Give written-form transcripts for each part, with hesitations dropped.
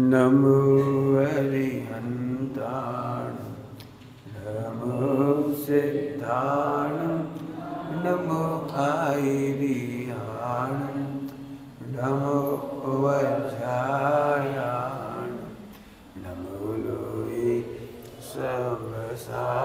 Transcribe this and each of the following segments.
नमो अरिहन्ताण नमो सिद्धाण नमो आयरियाण नमो वज्रायाण नमो लोहे सहस्राहो।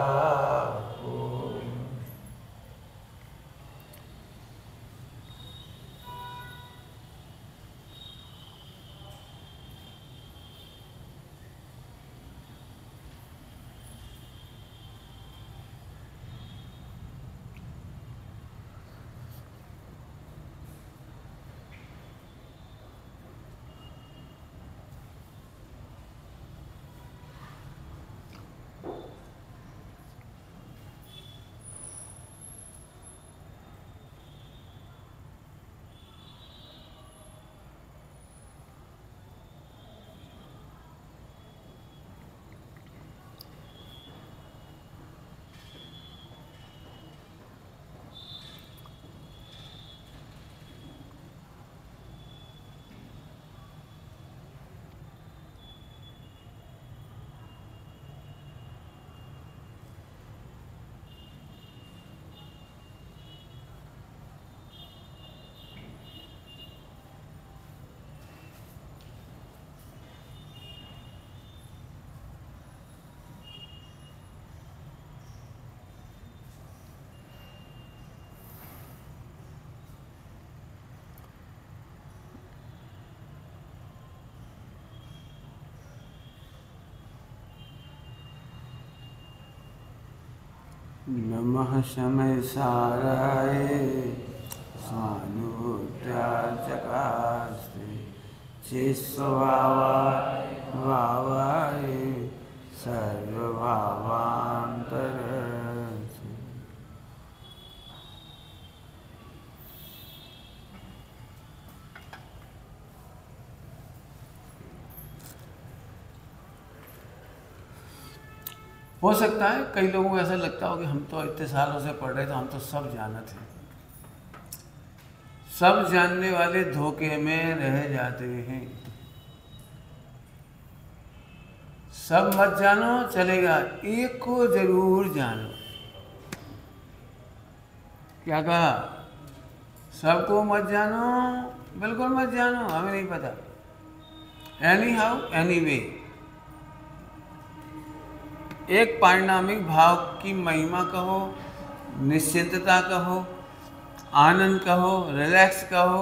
नमः समय साराय स्वानुत्याचकास्ते चिस्वावाय वावाय सर्वभावान्तरस्य। हो सकता है कई लोगों को ऐसा लगता हो कि हम तो इतने सालों से पढ़ रहे तो हम तो सब जानते हैं। सब जानने वाले धोखे में रह जाते हैं। सब मत जानो चलेगा, एक को जरूर जानो। क्या कहा? सबको मत जानो, बिल्कुल मत जानो, हमें नहीं पता। एनी हाउ एनी वे, एक पारिणामिक भाव की महिमा कहो, निश्चिंतता कहो, आनंद कहो, रिलैक्स कहो,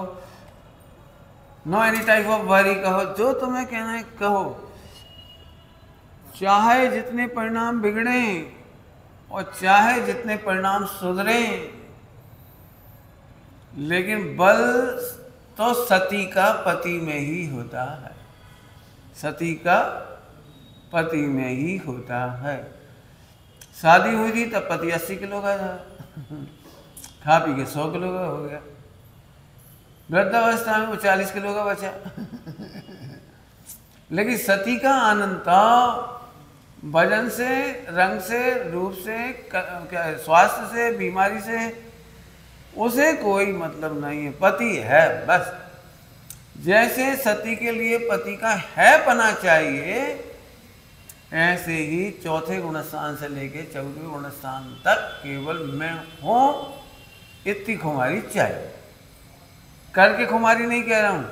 no any type of worry कहो, जो तुम्हें कहना है कहो। चाहे जितने परिणाम बिगड़े और चाहे जितने परिणाम सुधरे, लेकिन बल तो सती का पति में ही होता है। सती का पति में ही होता है। शादी हुई थी तब पति 80 किलो का था, खा पी के 100 किलो का हो गया। वृद्धावस्था में वो 40 किलो का बचा। लेकिन सती का आनंद था वजन से, रंग से, रूप से, स्वास्थ्य से, बीमारी से, उसे कोई मतलब नहीं है। पति है बस। जैसे सती के लिए पति का है पना चाहिए, ऐसे ही चौथे गुणस्थान से लेके 14वें गुणस्थान तक केवल मैं हूं, इतनी खुमारी चाहिए। करके खुमारी नहीं कह रहा हूं,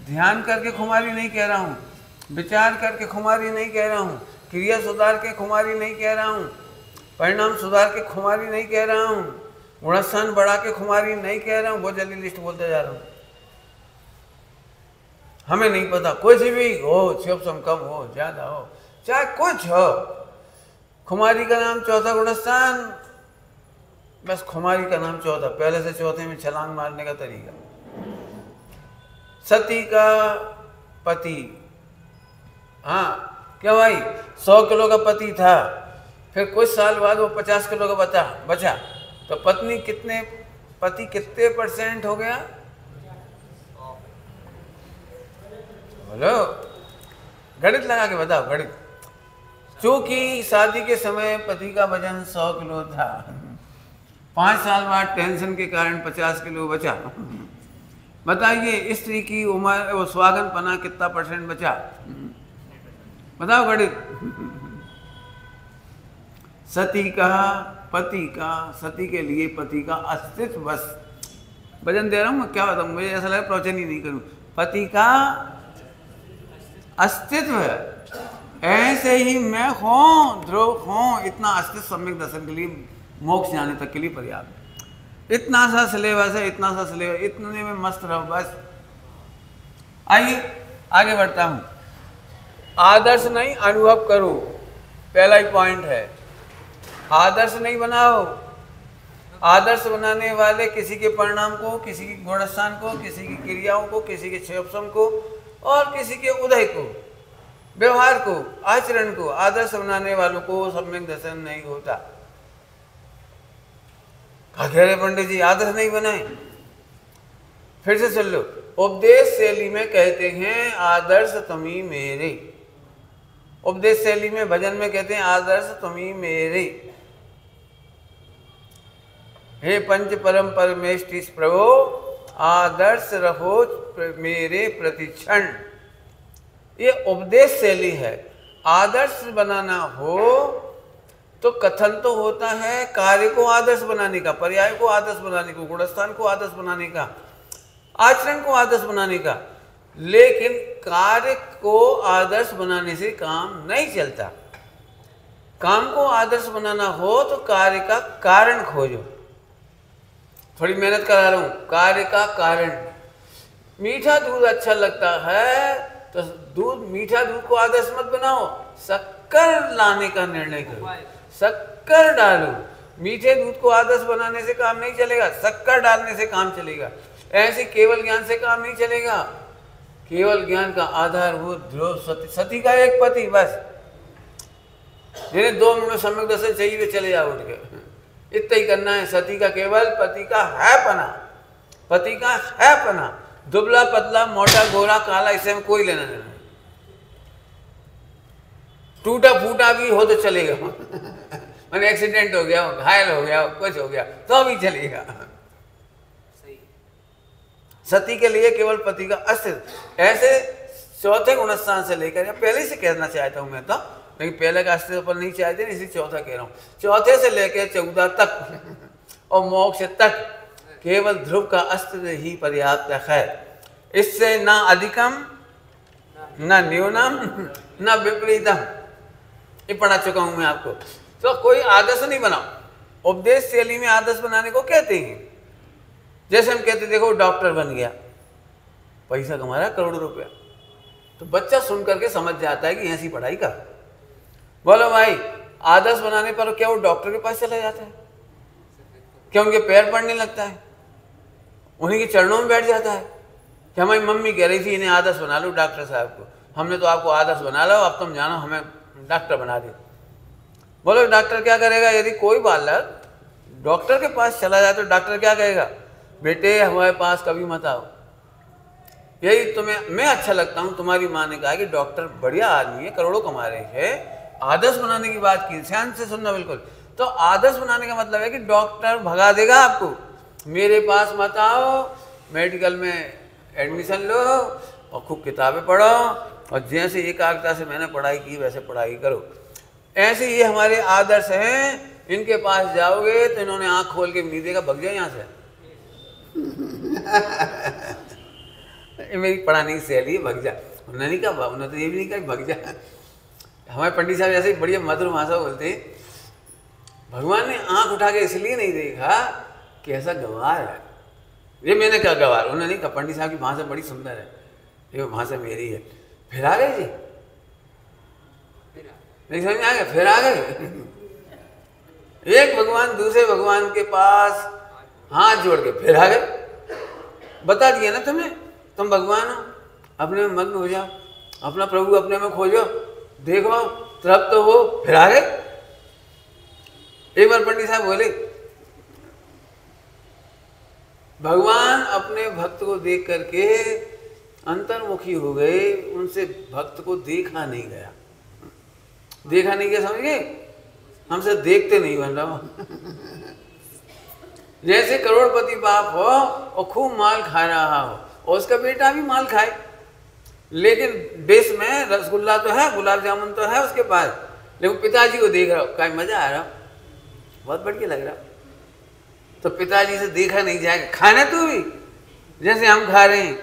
ध्यान करके खुमारी नहीं कह रहा हूं, विचार करके खुमारी नहीं कह रहा हूं, क्रिया सुधार के खुमारी नहीं कह रहा हूं, परिणाम सुधार के खुमारी नहीं कह रहा हूं, गुणस्थान बढ़ा के खुमारी नहीं कह रहा हूं। बहुत जल्दी लिस्ट बोलते जा रहा हूं। हमें नहीं पता, कुछ भी हो, शुभ सम कम हो, ज्यादा हो, चाहे कुछ हो, खुमारी का नाम चौथा गुणस्थान, बस खुमारी का नाम चौथा। पहले से चौथे में छलांग मारने का तरीका। सती का पति, हाँ क्या भाई, 100 किलो का पति था, फिर कुछ साल बाद वो 50 किलो का बचा, तो पत्नी कितने, पति कितने % हो गया? बोलो, गणित लगा के बताओ, गणित। चूंकि शादी के समय पति का वजन 100 किलो था, 5 साल बाद टेंशन के कारण 50 किलो बचा, बताइए स्त्री की उम्र वो सुहागन पना कितना % बचा? बताओ गणित। सती का, पति का, सती के लिए पति का अस्तित्व, बस वजन दे रहा हूँ मैं, क्या बताऊँ, मुझे ऐसा लगा प्रवचन ही नहीं करूँ। पति का अस्तित्व है, ऐसे ही मैं हूँ, ध्रुव हूँ, इतना अस्तित्व सम्यक दर्शन के लिए, मोक्ष जाने तक के लिए पर्याप्त। इतना सा सिलेबस है, इतना सा सिलेबस, इतने में मस्त रहो बस। आइए आगे बढ़ता हूँ। आदर्श नहीं अनुभव करो, पहला ही पॉइंट है। आदर्श नहीं बनाओ। आदर्श बनाने वाले किसी के परिणाम को, किसी के गुणस्थान को, किसी की क्रियाओं को, किसी के क्षेत्रम को और किसी के उदय को, व्यवहार को, आचरण को, आदर्श बनाने वालों को सम्यक दर्शन नहीं होता। क्या कह रहे पंडित जी, आदर्श नहीं बनाए? फिर से सुन लो। उपदेश शैली में कहते हैं आदर्श तुम्ही मेरे। उपदेश शैली में, भजन में कहते हैं आदर्श तुम्ही मेरे। हे पंच परम परमेष्टि प्रभो, आदर्श रहो मेरे प्रतिक्षण। ये उपदेश शैली है। आदर्श बनाना हो तो कथन तो होता है कार्य को आदर्श बनाने का, पर्याय को आदर्श बनाने का, गुणस्थान को आदर्श बनाने का, आचरण को आदर्श बनाने का, लेकिन कार्य को आदर्श बनाने से काम नहीं चलता। काम को आदर्श बनाना हो तो कार्य का कारण खोजो। थोड़ी मेहनत करा रहा हूं, कार्य का कारण। मीठा दूध अच्छा लगता है तो मीठा दूध को आदर्श मत बनाओ, शक्कर लाने का निर्णय करो, शक्कर डालो। मीठे दूध को आदर्श बनाने से काम नहीं चलेगा, शक्कर डालने से काम चलेगा। ऐसे केवल ज्ञान से काम नहीं चलेगा। केवल ज्ञान का आधारभूत ध्रुव सती, सती का एक पति बस, जिन्हें 2 मिनट में सम्यक दर्शन चाहिए वे चले जाओ उठ के, इतना ही करना है। सती का केवल पति का है पना, पति का है पना। दुबला पतला मोटा गोरा काला इससे में कोई लेना देना नहीं। टूटा फूटा भी हो तो चलेगा, मैंने एक्सीडेंट हो गया, घायल हो गया, कुछ हो गया तो भी चलेगा। सती के लिए केवल पति का अस्तित्व। ऐसे चौथे गुणस्थान से लेकर, या पहले से कहना चाहता हूं मैं तो, लेकिन पहले का अस्तित्व पर नहीं चाहते, इसलिए चौथा कह रहा हूं। चौथे से लेकर 14 तक और मोक्ष तक केवल ध्रुव का अस्तित्व ही पर्याप्त है। इससे ना अधिकम, ना न्यूनम, ना विपरीतम। ये पढ़ा चुका हूं मैं आपको। तो कोई आदर्श नहीं बनाओ। उपदेश शैली में आदर्श बनाने को कहते हैं। जैसे हम कहते देखो डॉक्टर बन गया, पैसा कमा रहा करोड़ों रुपया, तो बच्चा सुन करके समझ जाता है कि ऐसी पढ़ाई कर। बोलो भाई, आदर्श बनाने पर क्या वो डॉक्टर के पास चला जाता है? क्या उनके पैर पड़ने लगता है? उन्हीं के चरणों में बैठ जाता है? कि हमारी मम्मी कह रही थी इन्हें आदर्श बना लो डॉक्टर साहब को, हमने तो आपको आदर्श बना लो, अब तुम जानो हमें डॉक्टर बना दे। बोलो डॉक्टर क्या करेगा? यदि कोई बालक डॉक्टर के पास चला जाए तो डॉक्टर क्या कहेगा? बेटे हमारे पास कभी मत आओ। यही तुम्हें मैं अच्छा लगता हूँ, तुम्हारी माँ ने कहा कि डॉक्टर बढ़िया आदमी है, करोड़ों कमा रहे हैं। आदर्श बनाने की बात की, ध्यान से सुनना बिल्कुल। तो आदर्श बनाने का मतलब है कि डॉक्टर भगा देगा आपको, मेरे पास मत आओ, मेडिकल में एडमिशन लो और खूब किताबें पढ़ो और जैसे एकाग्रता से मैंने पढ़ाई की वैसे पढ़ाई करो। ऐसे ये हमारे आदर्श हैं। इनके पास जाओगे तो इन्होंने आँख खोल के नहीं देगा, भग जाए यहाँ से। मेरी पढ़ाने की शैली है, भग जा। उन्होंने नहीं कहा, उन्होंने तो ये भी नहीं कहा भग जा। हमारे पंडित साहब ऐसे बढ़िया मधुर भाषा बोलते, भगवान ने आंख उठा के इसलिए नहीं देखा कि ऐसा गंवार है। ये मैंने कहा गंवार, उन्होंने नहीं कहा। पंडित साहब की भाषा बड़ी सुंदर है, ये भाषा मेरी है। फिर आ गए जी, नहीं समझ में आ गया? फिर आ गए। एक भगवान दूसरे भगवान के पास हाथ जोड़ के फिर आ गए। बता दिया ना तुम्हें, तुम भगवान हो, अपने में मग्न हो जाओ, अपना प्रभु अपने में खोजो, देखो तृप्त तो हो, फिर आ गए। एक बार पंडित साहब बोले, भगवान अपने भक्त को देख करके अंतर्मुखी हो गए, उनसे भक्त को देखा नहीं गया। देखा नहीं गया समझ गए? हमसे देखते नहीं बन रहा। जैसे करोड़पति बाप हो और खूब माल खा रहा हो, और उसका बेटा भी माल खाए, लेकिन डिश में रसगुल्ला तो है, गुलाब जामुन तो है उसके पास, लेकिन पिताजी को देख रहा हो, क्या मजा आ रहा, बहुत बढ़िया लग रहा, तो पिताजी से देखा नहीं जाएगा, खाना तू भी जैसे हम खा रहे हैं।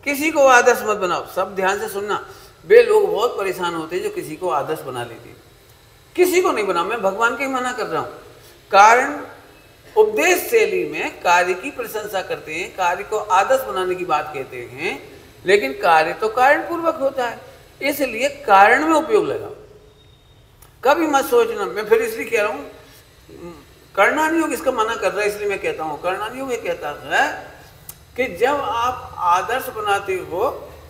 किसी को आदर्श मत बनाओ, सब ध्यान से सुनना। वे लोग बहुत परेशान होते हैं जो किसी को आदर्श बना लेते हैं। किसी को नहीं बना, मैं भगवान के ही मना कर रहा हूं। कारण उपदेश शैली में कार्य की प्रशंसा करते हैं, कार्य को आदर्श बनाने की बात कहते हैं, लेकिन कार्य तो कारण पूर्वक होता है, इसलिए कारण में उपयोग लगाओ। कभी मत सोचना, मैं फिर इसलिए कह रहा हूं, कर्णान योग इसका मना कर रहा है, इसलिए मैं कहता हूं। कर्णान योग ये कहता है कि जब आप आदर्श बनाते हो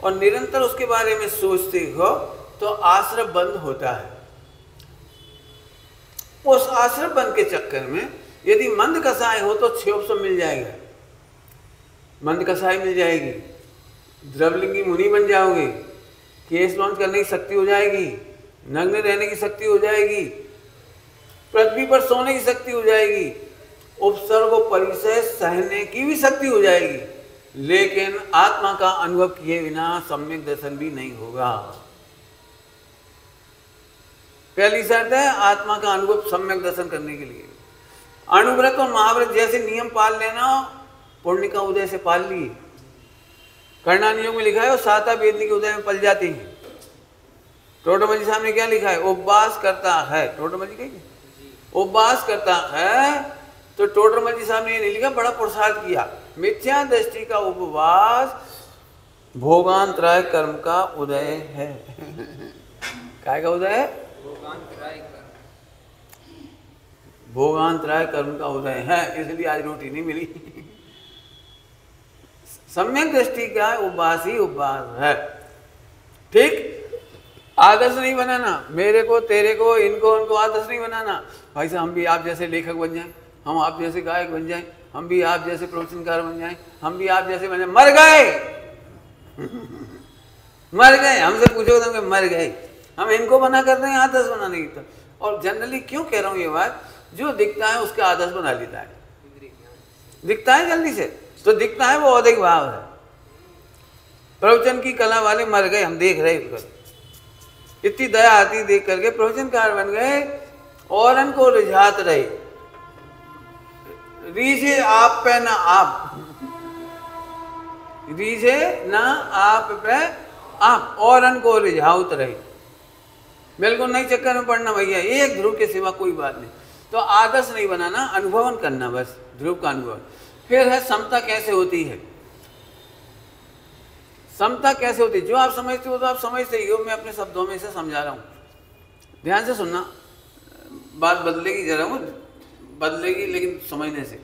और निरंतर उसके बारे में सोचते हो तो आश्रम बंद होता है। उस आश्रम बंद के चक्कर में यदि मंद कसाय हो तो 6 ऑप्शन मिल जाएगा। मंद कसाय मिल जाएगी, द्रवलिंगी मुनि बन जाओगे, केस लॉन्च करने की शक्ति हो जाएगी, नग्न रहने की शक्ति हो जाएगी, पृथ्वी पर सोने की शक्ति हो जाएगी, उपसर्ग और परिचय सहने की भी शक्ति हो जाएगी, लेकिन आत्मा का अनुभव किए बिना सम्यक दर्शन भी नहीं होगा। पहली शर्त है आत्मा का अनुभव सम्यक दर्शन करने के लिए अनुव्रत और महाव्रत जैसे नियम पाल लेना, पुण्य का उदय से पाल लिए। कर्णान योग में लिखा है और साता वेदनी के उदय में पल जाती है। टोटोमल साहब ने क्या लिखा है, उपवास करता है, टोटोमल जी कही उपवास करता है, तो टोटोमल जी साहब ने ये नहीं लिखा बड़ा पुरुषार्थ किया। मिथ्या दृष्टि का उपवास भोगांतराय कर्म का उदय है। काय का उदय है? भोगांतराय कर्म का उदय है, इसलिए आज रोटी नहीं मिली। सम्यक दृष्टि का उपवास ही उपवास है। ठीक, आदर्श नहीं बनाना, मेरे को तेरे को इनको उनको आदर्श नहीं बनाना। भाई साहब हम भी आप जैसे लेखक बन जाएं, हम आप जैसे गायक बन जाएं, हम भी आप जैसे प्रवचनकार बन जाएं, हम भी आप जैसे बन जाएं। मर गए मर गए, हमसे पूछो तो मर गए। हम इनको बना कर रहे हैं आदर्श बनाने की। तो और जनरली क्यों कह रहा हूँ ये बात, जो दिखता है उसका आदर्श बना लेता है। दिखता है जल्दी से, तो दिखता है वो औदिक भाव है। प्रवचन की कला वाले मर गए, हम देख रहे हैं, इतनी दया आती देख करके प्रवचनकार बन गए और उनको रिझात रहे। रीझे आप पे ना आप, रीझे ना आप पे आप, और उनको रिझाउत रहे। बिल्कुल नहीं चक्कर में पड़ना भैया, एक ध्रुव के सिवा कोई बात नहीं। तो आदर्श नहीं बनाना, अनुभवन करना बस, ध्रुव का अनुभव। फिर है समता कैसे होती है। समता कैसे होती है, जो आप समझते हो तो आप समझते ही हो, मैं अपने शब्दों में इसे समझा रहा हूँ, ध्यान से सुनना। बात बदलेगी जरा, वो बदलेगी लेकिन समझने से।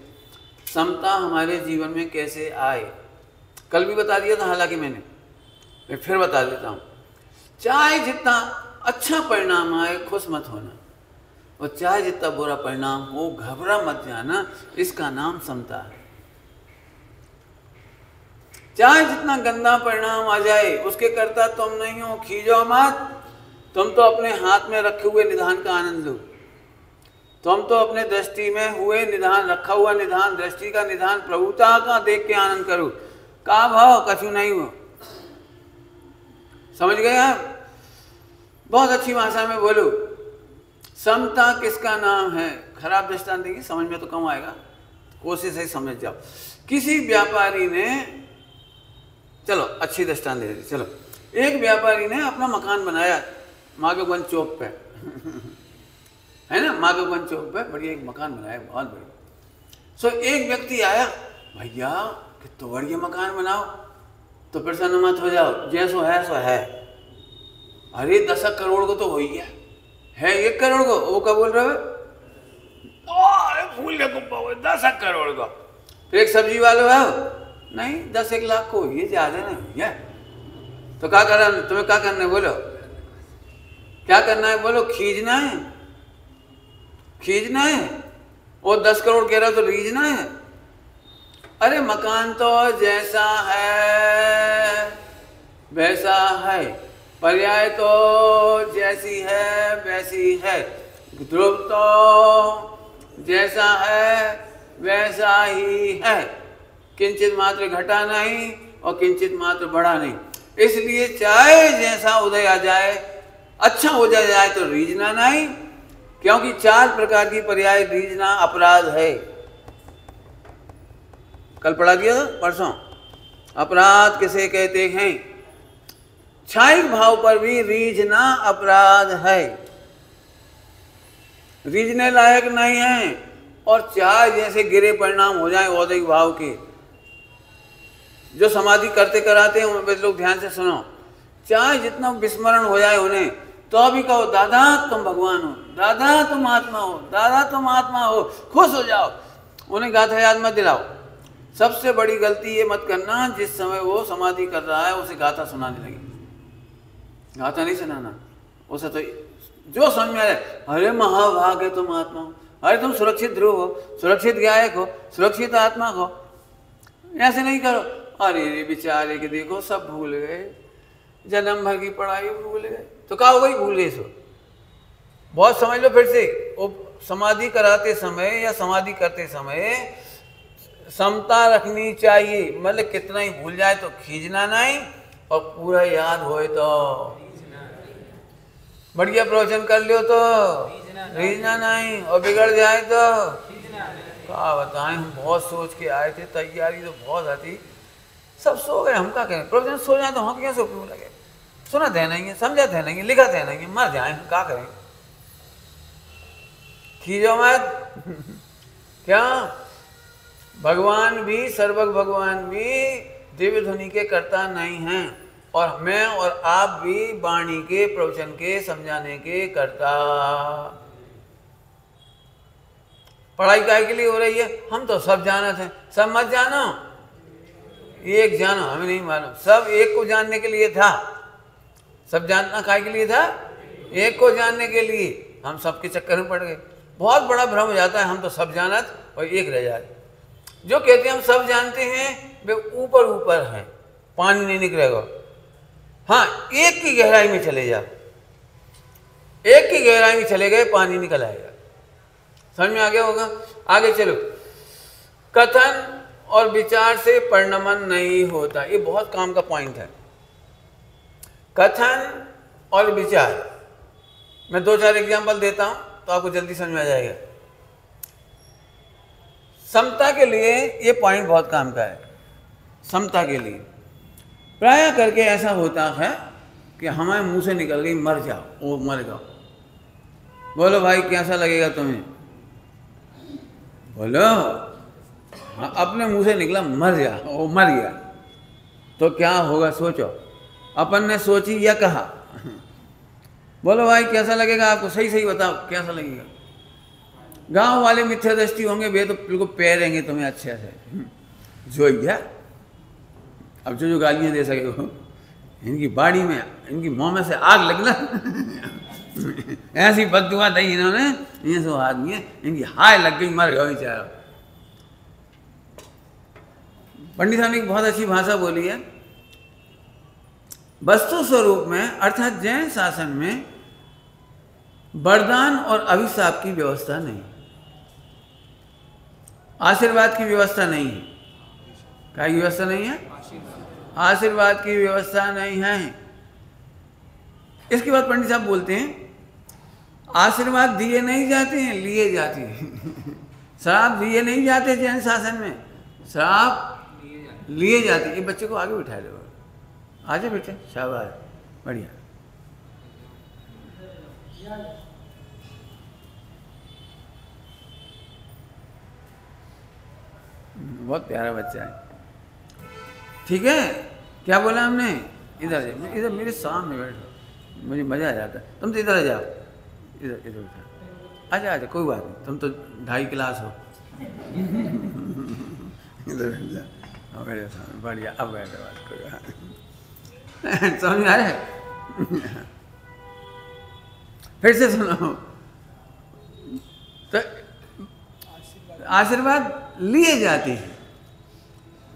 समता हमारे जीवन में कैसे आए, कल भी बता दिया था हालांकि मैंने, मैं फिर बता देता हूँ। चाहे जितना अच्छा परिणाम आए खुश मत होना, और चाहे जितना बुरा परिणाम हो घबरा मत जाना, इसका नाम समता है। चाहे जितना गंदा परिणाम आ जाए उसके कर्ता तुम नहीं हो, खींचो मत। तुम तो अपने हाथ में रखे हुए निधान का आनंद लो। तुम तो अपने दृष्टि में हुए निधान, रखा हुआ निधान, दृष्टि का निधान, प्रभुता का देख के आनंद करो। का भाव कछु नहीं हो, समझ गए आप? बहुत अच्छी भाषा में बोलो। समता किसका नाम है? खराब दृष्टांत देगी, समझ में तो कम आएगा, कोशिश है समझ जाओ। किसी व्यापारी ने, चलो अच्छी दृष्टांत दे दी, चलो एक व्यापारी ने अपना मकान बनाया माधवगंज चौक पे है ना, माधवगंज चौक पे बढ़िया एक मकान बनाया, बहुत बढ़िया। सो एक व्यक्ति आया, भैया कितना बढ़िया मकान बनाओ, तो प्रसन्न मत हो जाओ, जैसो है सो है। अरे 10 करोड़ को तो हो ही है 1 करोड़ को, वो क्या बोल रहे हो? फूल 10 करोड़ का। फिर एक सब्जी वाले है, नहीं 10-1 लाख को, ये ज्यादा नहीं भैया। तो क्या करना, तुम्हें क्या करना है बोलो, क्या करना है बोलो? खींचना है, खींचना है। और 10 करोड़ कह रहा तो रीझना है। अरे मकान तो जैसा है वैसा है, पर्याय तो जैसी है वैसी है, ध्रुव तो जैसा है वैसा ही है। किंचित मात्र घटा नहीं और किंचित मात्र बढ़ा नहीं। इसलिए चाहे जैसा उदय आ जाए, अच्छा हो जाए तो रीझना नहीं, क्योंकि 4 प्रकार की पर्याय रीझना अपराध है। कल पढ़ा दिया था, परसों। अपराध किसे कहते हैं? क्षणिक भाव पर भी रीझना अपराध है, रीझने लायक नहीं है। और चाहे जैसे गिरे परिणाम हो जाए औदिक भाव के, जो समाधि करते कराते हैं उनमें लोग ध्यान से सुनो, चाहे जितना विस्मरण हो जाए उन्हें, तो भी कहो दादा तुम भगवान हो, दादा तुम आत्मा हो, दादा तुम आत्मा हो, खुश हो जाओ। उन्हें गाथा याद मत दिलाओ। सबसे बड़ी गलती ये मत करना, जिस समय वो समाधि कर रहा है उसे गाथा सुनाने लगे। गाथा नहीं सुनाना उसे, तो जो समझ में आए, अरे महाभाग है तुम आत्मा हो, अरे तुम सुरक्षित ध्रुव हो, सुरक्षित गायक हो, सुरक्षित आत्मा हो। ऐसे नहीं करो, अरे रे बेचारे के देखो सब भूल गए, जन्म भर की पढ़ाई भूल गए। तो क्या हो गई? भूल गए सो। बहुत समझ लो फिर से, वो समाधि कराते समय या समाधि करते समय समता रखनी चाहिए। मतलब कितना ही भूल जाए तो खींचना नहीं, और पूरा याद होए तो बढ़िया प्रवचन कर लियो तो रीझना नहीं, और बिगड़ जाए तो क्या बताएं। हम बहुत सोच के आए थे, तैयारी तो बहुत आती, सब सो गए। हम क्या करें? प्रवचन सो जाए तो हम क्या सो क्यों लगे? सुना थे नहीं, समझा थे नहीं, लिखा थे नहीं, मर जाए, हम क्या करें? खींचो मत। क्या भगवान भी, सर्वज्ञ भगवान भी दिव्य ध्वनि के कर्ता नहीं हैं, और मैं और आप भी वाणी के, प्रवचन के, समझाने के कर्ता। पढ़ाई काय के लिए हो रही है? हम तो सब जानत हैं। सब मत जानो, एक जानो, हमें नहीं मालूम। सब एक को जानने के लिए था। सब जानना काय के लिए था? एक को जानने के लिए। हम सबके चक्कर में पड़ गए। बहुत बड़ा भ्रम हो जाता है, हम तो सब जानत और एक रह जाते। जो कहते हैं हम सब जानते हैं, वे ऊपर ऊपर हैं, पानी नहीं निकलेगा। हाँ, एक की गहराई में चले जाओ, एक की गहराई में चले गए, पानी निकल आएगा। समझ में आ गया होगा? आगे चलो। कथन और विचार से परिणमन नहीं होता। ये बहुत काम का पॉइंट है। कथन और विचार, मैं 2-4 एग्जाम्पल देता हूं तो आपको जल्दी समझ में आ जाएगा। समता के लिए ये पॉइंट बहुत काम का है। समता के लिए प्राय करके ऐसा होता है कि हमारे मुंह से निकल गई मर जाओ, वो मर जाओ। बोलो भाई कैसा लगेगा तुम्हें? बोलो। हाँ, अपने मुंह से निकला मर जा, वो मर गया, तो क्या होगा सोचो। अपन ने सोची या कहा? बोलो भाई कैसा लगेगा आपको? सही सही बताओ कैसा लगेगा? गांव वाले मिथ्या दृष्टि होंगे, वे तो बिल्कुल पैरेंगे तुम्हें अच्छे से। जो गया अब जो गालियां दे सके हो, इनकी बाड़ी में, इनकी मुंह में से आग लगना। ऐसी बददुआ दी इन्होंने, ये सो आदमी है, इनकी हाय लग गई, मर गए बेचारा। पंडित साहब ने बहुत अच्छी भाषा बोली है। वस्तु स्वरूप में अर्थात जैन शासन में वरदान और अभिशाप की व्यवस्था नहीं, आशीर्वाद की व्यवस्था नहीं है। क्या की व्यवस्था नहीं है? आशीर्वाद की व्यवस्था नहीं है। इसके बाद पंडित साहब बोलते हैं आशीर्वाद दिए नहीं जाते हैं, लिए जाते हैं। श्राप दिए नहीं जाते जैन शासन में, श्राप लिए जाते हैं। ये बच्चे को आगे बिठा लो, आजा बेटे, शाबाश, बढ़िया। बहुत प्यारा बच्चा है। ठीक है, क्या बोला हमने? इधर इधर मेरे सामने बैठो, मुझे मजा आ जाता है। तुम तो इधर आ जाओ, इधर इधर बैठो, आजा आजा, कोई बात नहीं, तुम तो 2.5 क्लास हो। इधर बैठ जाओ मेरे सामने, बढ़िया। अब बैठो, बात कोई बात नहीं। समझ में आ रहा है? फिर से सुनो। तो आशीर्वाद लिए जाते हैं,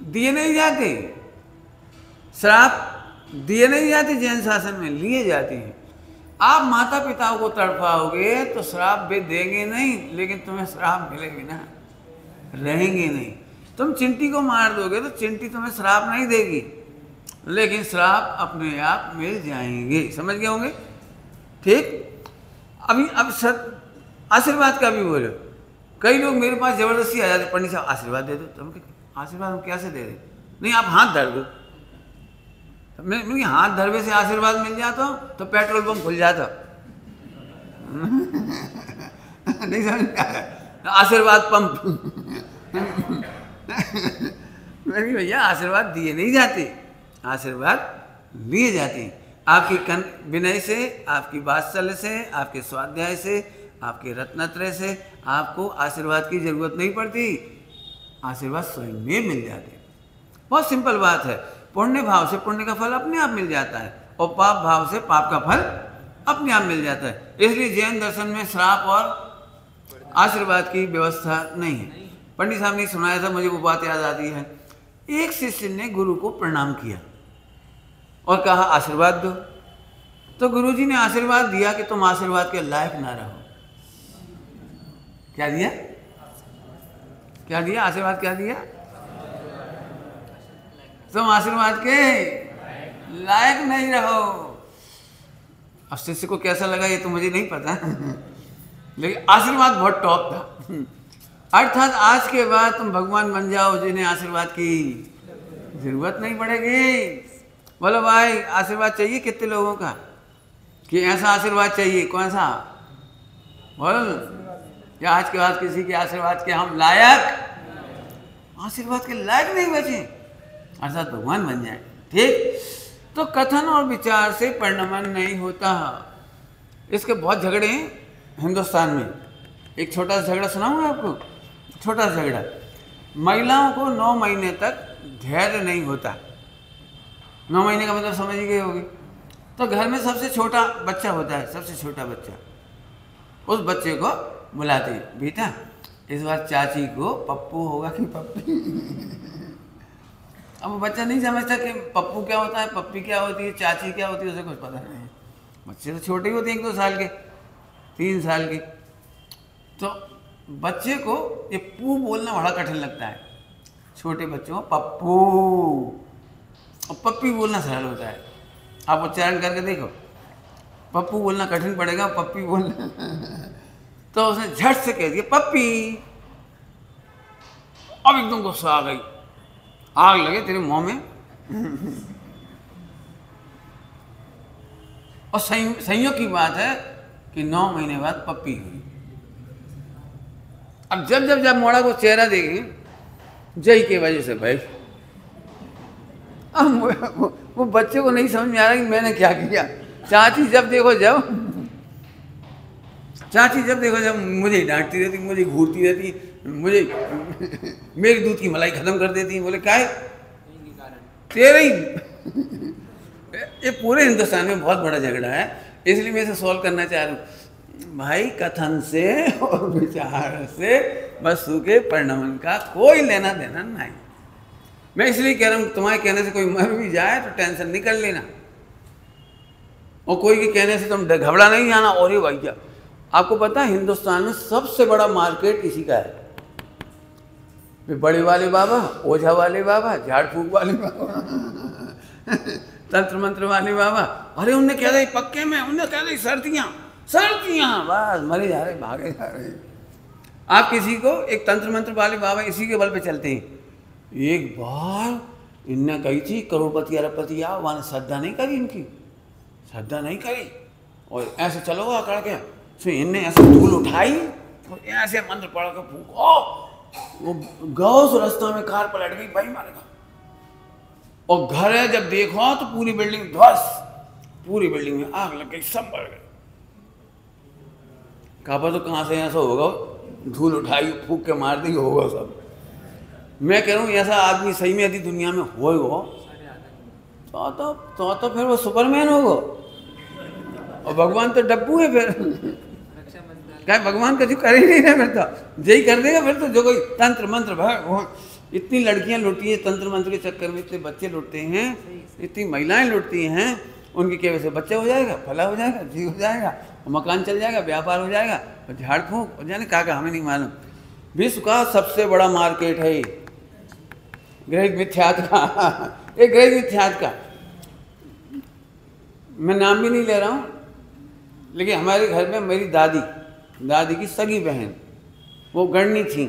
दिए नहीं जाते। श्राप दिए नहीं जाते जैन शासन में, लिए जाते हैं। आप माता पिताओं को तड़पाओगे तो श्राप वे देंगे नहीं, लेकिन तुम्हें श्राप मिलेंगे ना, रहेंगे नहीं। तुम चिंटी को मार दोगे तो चिंटी तुम्हें श्राप नहीं देगी, लेकिन श्राप अपने आप मिल जाएंगे। समझ गए होंगे? ठीक। अभी अब आशीर्वाद का भी बोलो। कई लोग मेरे पास जबरदस्ती आ जाते, पंडित साहब आशीर्वाद दे दो। तुम आशीर्वाद हम कैसे दे दें? नहीं, आप हाथ धर दो। मैं हाथ धरवे से आशीर्वाद मिल जाता तो पेट्रोल पंप खुल जाता। नहीं समझ आशीर्वाद पंप। नहीं भैया, आशीर्वाद दिए नहीं जाते, आशीर्वाद लिए जाते। आपकी विनय से, आपकी वात्सल्य से, आपके स्वाध्याय से, आपके रत्नत्रय से आपको आशीर्वाद की जरूरत नहीं पड़ती, आशीर्वाद स्वयं में मिल जाते। बहुत सिंपल बात है। पुण्य भाव से पुण्य का फल अपने आप मिल जाता है और पाप भाव से पाप का फल अपने आप मिल जाता है। इसलिए जैन दर्शन में श्राप और आशीर्वाद की व्यवस्था नहीं है। पंडित साहब ने सुनाया था, मुझे वो बात याद आती है। एक शिष्य ने गुरु को प्रणाम किया और कहा आशीर्वाद दो। तो गुरुजी ने आशीर्वाद दिया कि तुम आशीर्वाद के लायक ना रहो। क्या दिया? क्या दिया? आशीर्वाद क्या दिया? तुम आशीर्वाद के लायक नहीं रहो। अब शिष्य को कैसा लगा ये तो मुझे नहीं पता, लेकिन आशीर्वाद बहुत टॉप था। अर्थात आज के बाद तुम भगवान बन जाओ जिन्हें आशीर्वाद की जरूरत नहीं पड़ेगी। बोलो भाई, आशीर्वाद चाहिए कितने लोगों का? कि ऐसा आशीर्वाद चाहिए? कौन सा? बोल। क्या आज के बाद किसी के आशीर्वाद के हम लायक, आशीर्वाद के लायक नहीं बचे, अर्थात भगवान बन जाए। ठीक। तो कथन और विचार से परिणमन नहीं होता। इसके बहुत झगड़े हैं हिंदुस्तान में। एक छोटा सा झगड़ा सुनाऊंगा आपको। छोटा सा झगड़ा। महिलाओं को 9 महीने तक धैर्य नहीं होता। 9 महीने का मतलब समझ ही गए होगी। तो घर में सबसे छोटा बच्चा होता है, सबसे छोटा बच्चा, उस बच्चे को बुलाते हैं, बेटा इस बार चाची को पप्पू होगा कि पप्पी? अब वो बच्चा नहीं समझता कि पप्पू क्या होता है, पप्पी क्या होती है, चाची क्या होती है, उसे कुछ पता नहीं है। बच्चे तो छोटे ही होते हैं, 1-2 साल के, 3 साल के। तो बच्चे को ये पू बोलना बड़ा कठिन लगता है। छोटे बच्चों को पप्पू और पप्पी बोलना सरल होता है। आप उच्चारण करके देखो, पप्पू बोलना कठिन पड़ेगा, पप्पी बोलना तो उसने झट से कह दिया पप्पी। अब एकदम गुस्सा आ गई, आग लगे तेरे मुंह में। और संयोग की बात है कि 9 महीने बाद पप्पी हुई। अब जब मोड़ा को चेहरा देगी जय के वजह से भाई, अब वो बच्चे को नहीं समझ में आ रहा कि मैंने क्या किया। चाची जब देखो जब मुझे डांटती रहती, मुझे घूरती रहती, मुझे मेरी दूध की मलाई खत्म कर देती। बोले क्या है? तेरे ही। ये पूरे हिंदुस्तान में बहुत बड़ा झगड़ा है, इसलिए मैं इसे सॉल्व करना चाह रहा हूँ। भाई कथन से और विचार से वस्तु के परिणमन का कोई लेना देना नहीं। मैं इसलिए कह रहा हूँ, तुम्हारे कहने से कोई मर भी जाए तो टेंशन नहीं कर लेना, और कोई के कहने से तुम घबरा नहीं जाना। और ये भैया आपको पता है हिंदुस्तान में सबसे बड़ा मार्केट इसी का है। बड़े वाले बाबा, ओझा वाले बाबा, झाड़ फूक वाले बाबा, तंत्र मंत्र वाले बाबा। अरे उनने कह रही पक्के में, उनने कह रही सर्दियाँ, बस मरे जा रहे, भागे जा रहे। आप किसी को एक तंत्र मंत्र वाले बाबा इसी के बल पे चलते हैं। एक बार इनने कही थी करोड़पति अरबपति आओ, वहाँ श्रद्धा नहीं करी, इनकी श्रद्धा नहीं करी, और ऐसे चलो अकड़ के। तो इनने ऐसे धूल उठाई और ऐसे मंत्र पढ़ के फूको, वो गौ रास्ता में कार पलट गई भाई मारेगा। और घर है जब देखो तो पूरी बिल्डिंग ध्वस्त, पूरी बिल्डिंग में आग लग गई, सब बढ़ गए। कहा तो कहाँ से ऐसा होगा, धूल उठाई फूक के मार दी होगा सब। मैं कह रहा हूँ ऐसा आदमी सही में यदि दुनिया में हो तो फिर वो सुपरमैन होगा, और भगवान तो डब्बू है फिर। क्या भगवान कभी कर ही नहीं रहा, फिर तो यही कर देगा। फिर तो जो कोई तंत्र मंत्र भाग, इतनी लड़कियां लुटती हैं तंत्र मंत्र के चक्कर में, इतने बच्चे लुटते हैं, इतनी महिलाएं लुटती हैं, उनकी केवल से बच्चा हो जाएगा, फला हो जाएगा, जी हो जाएगा, मकान चल जाएगा, व्यापार हो जाएगा, और झाड़ फूँक हो जाने का हमें नहीं मालूम। विश्व का सबसे बड़ा मार्केट है ग्रहित मिथ्यात का एक ग्रहित मिथ्यात का, मैं नाम भी नहीं ले रहा हूँ, लेकिन हमारे घर में मेरी दादी की सगी बहन, वो गणनी थी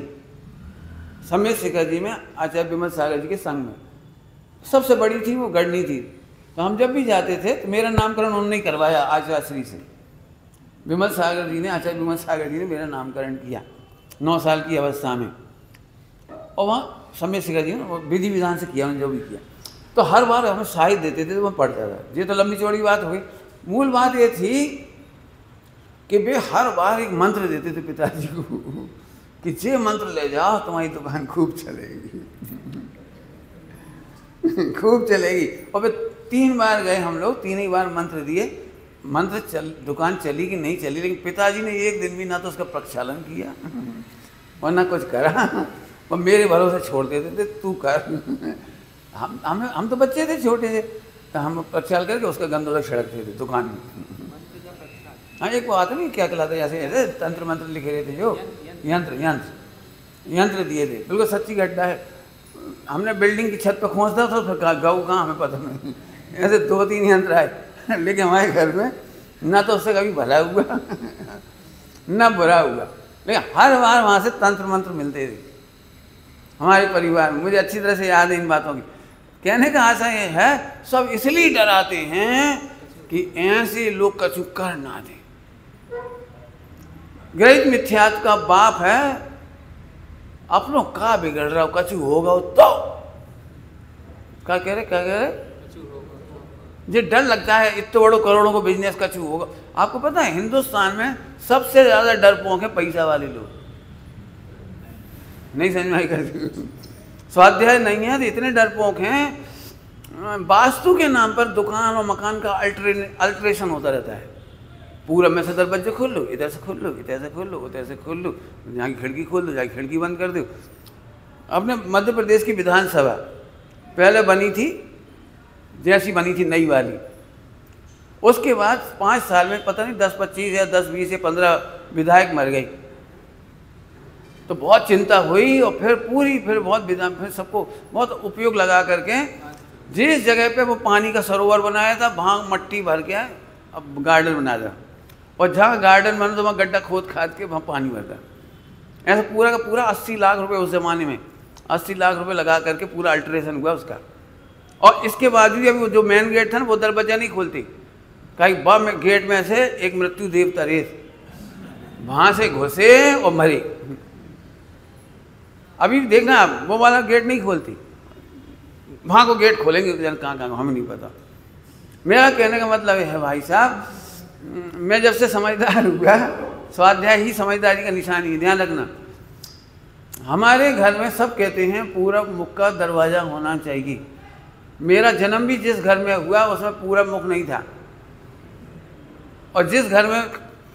समेत शिखर जी में, आचार्य विमल सागर जी के संग में सबसे बड़ी थी, वो गणनी थी। तो हम जब भी जाते थे तो मेरा नामकरण उन्होंने करवाया आचार्य श्री से। विमल सागर जी ने, आचार्य विमल सागर जी ने मेरा नामकरण किया 9 साल की अवस्था में, और वहाँ समय शिखर जी ने विधि विधान से किया, उन्होंने जो भी किया। तो हर बार हमें साहित्य देते थे तो मैं पढ़ता था। ये तो लंबी चौड़ी बात हो गई। मूल बात ये थी कि वे हर बार एक मंत्र देते थे पिताजी को कि ये मंत्र ले जाओ, तुम्हारी दुकान खूब चलेगी खूब चलेगी। और फिर 3 बार गए हम लोग, 3 ही बार मंत्र दिए, दुकान चली कि नहीं चली, लेकिन पिताजी ने एक दिन भी ना तो उसका प्रक्षालन किया और ना कुछ करा, और मेरे भरोसे छोड़ देते थे, तू कर। हम तो बच्चे थे, छोटे थे, तो हम प्रक्षालन करके उसका गंदोला छिड़कते थे दुकान में। हाँ, एक वो आता नहीं क्या कहलाता, जैसे तंत्र मंत्र लिखे रहते जो यंत्र दिए थे, बिल्कुल सच्ची घटना है। हमने बिल्डिंग की छत पर खोजता था, फिर कहा गऊ कहाँ, हमें पता नहीं। ऐसे 2-3 यंत्र आए, लेकिन हमारे घर में ना तो उससे कभी भला हुआ ना बुरा हुआ, लेकिन हर बार वहाँ से तंत्र मंत्र मिलते थे हमारे परिवार में। मुझे अच्छी तरह से याद है इन बातों की। कहने का आशा ये है, सब इसलिए डराते हैं कि ऐसे लोग कछु कर ना दें। ग्रहित मिथ्यात्व का बाप है, अपनों का बिगड़ रहा हो, कछु होगा तो क्या कह रहे ये डर लगता है, इतने बड़ों करोड़ों को बिजनेस कछु होगा। आपको पता है हिंदुस्तान में सबसे ज्यादा डरपोक है पैसा वाले लोग। नहीं समझ में आई करती, स्वाध्याय नहीं है तो इतने डरपोक हैं। वास्तु के नाम पर दुकान और मकान का अल्ट्रेशन होता रहता है। पूरा में से दरवाजे खोल लो, इधर से खोल लो, इधर से खोल लो, उधर से खोल लो, यहाँ की खिड़की खोल दो, यहाँ की खिड़की बंद कर दो। अपने मध्य प्रदेश की विधानसभा पहले बनी थी, जैसी बनी थी नई वाली, उसके बाद 5 साल में पता नहीं 10-25 या 10-20 या 15 विधायक मर गए। तो बहुत चिंता हुई, और फिर फिर सबको बहुत उपयोग लगा करके जिस जगह पे वो पानी का सरोवर बनाया था, वहाँ मट्टी भर के अब गार्डन बना दिया, और जहाँ गार्डन बना तो वहाँ गड्ढा खोद खाद के वहाँ पानी भरता। ऐसा पूरा का पूरा 80 लाख रुपए उस ज़माने में 80 लाख रुपए लगा करके पूरा अल्ट्रेशन हुआ उसका। और इसके बाद भी अभी जो मेन गेट था ना, वो दरवाजा नहीं खोलती, कहीं बम गेट में से एक मृत्यु देवता रेस वहाँ से घुसे और मरे। अभी देखना आप, वो वाला गेट नहीं खोलती, वहाँ को गेट खोलेंगे कहाँ हमें नहीं पता। मेरा कहने का मतलब है भाई साहब, मैं जब से समझदार हुआ, स्वाध्याय ही समझदारी का निशानी है, ध्यान रखना। हमारे घर में सब कहते हैं पूरब मुख का दरवाज़ा होना चाहिए। मेरा जन्म भी जिस घर में हुआ उसमें पूरब मुख नहीं था, और जिस घर में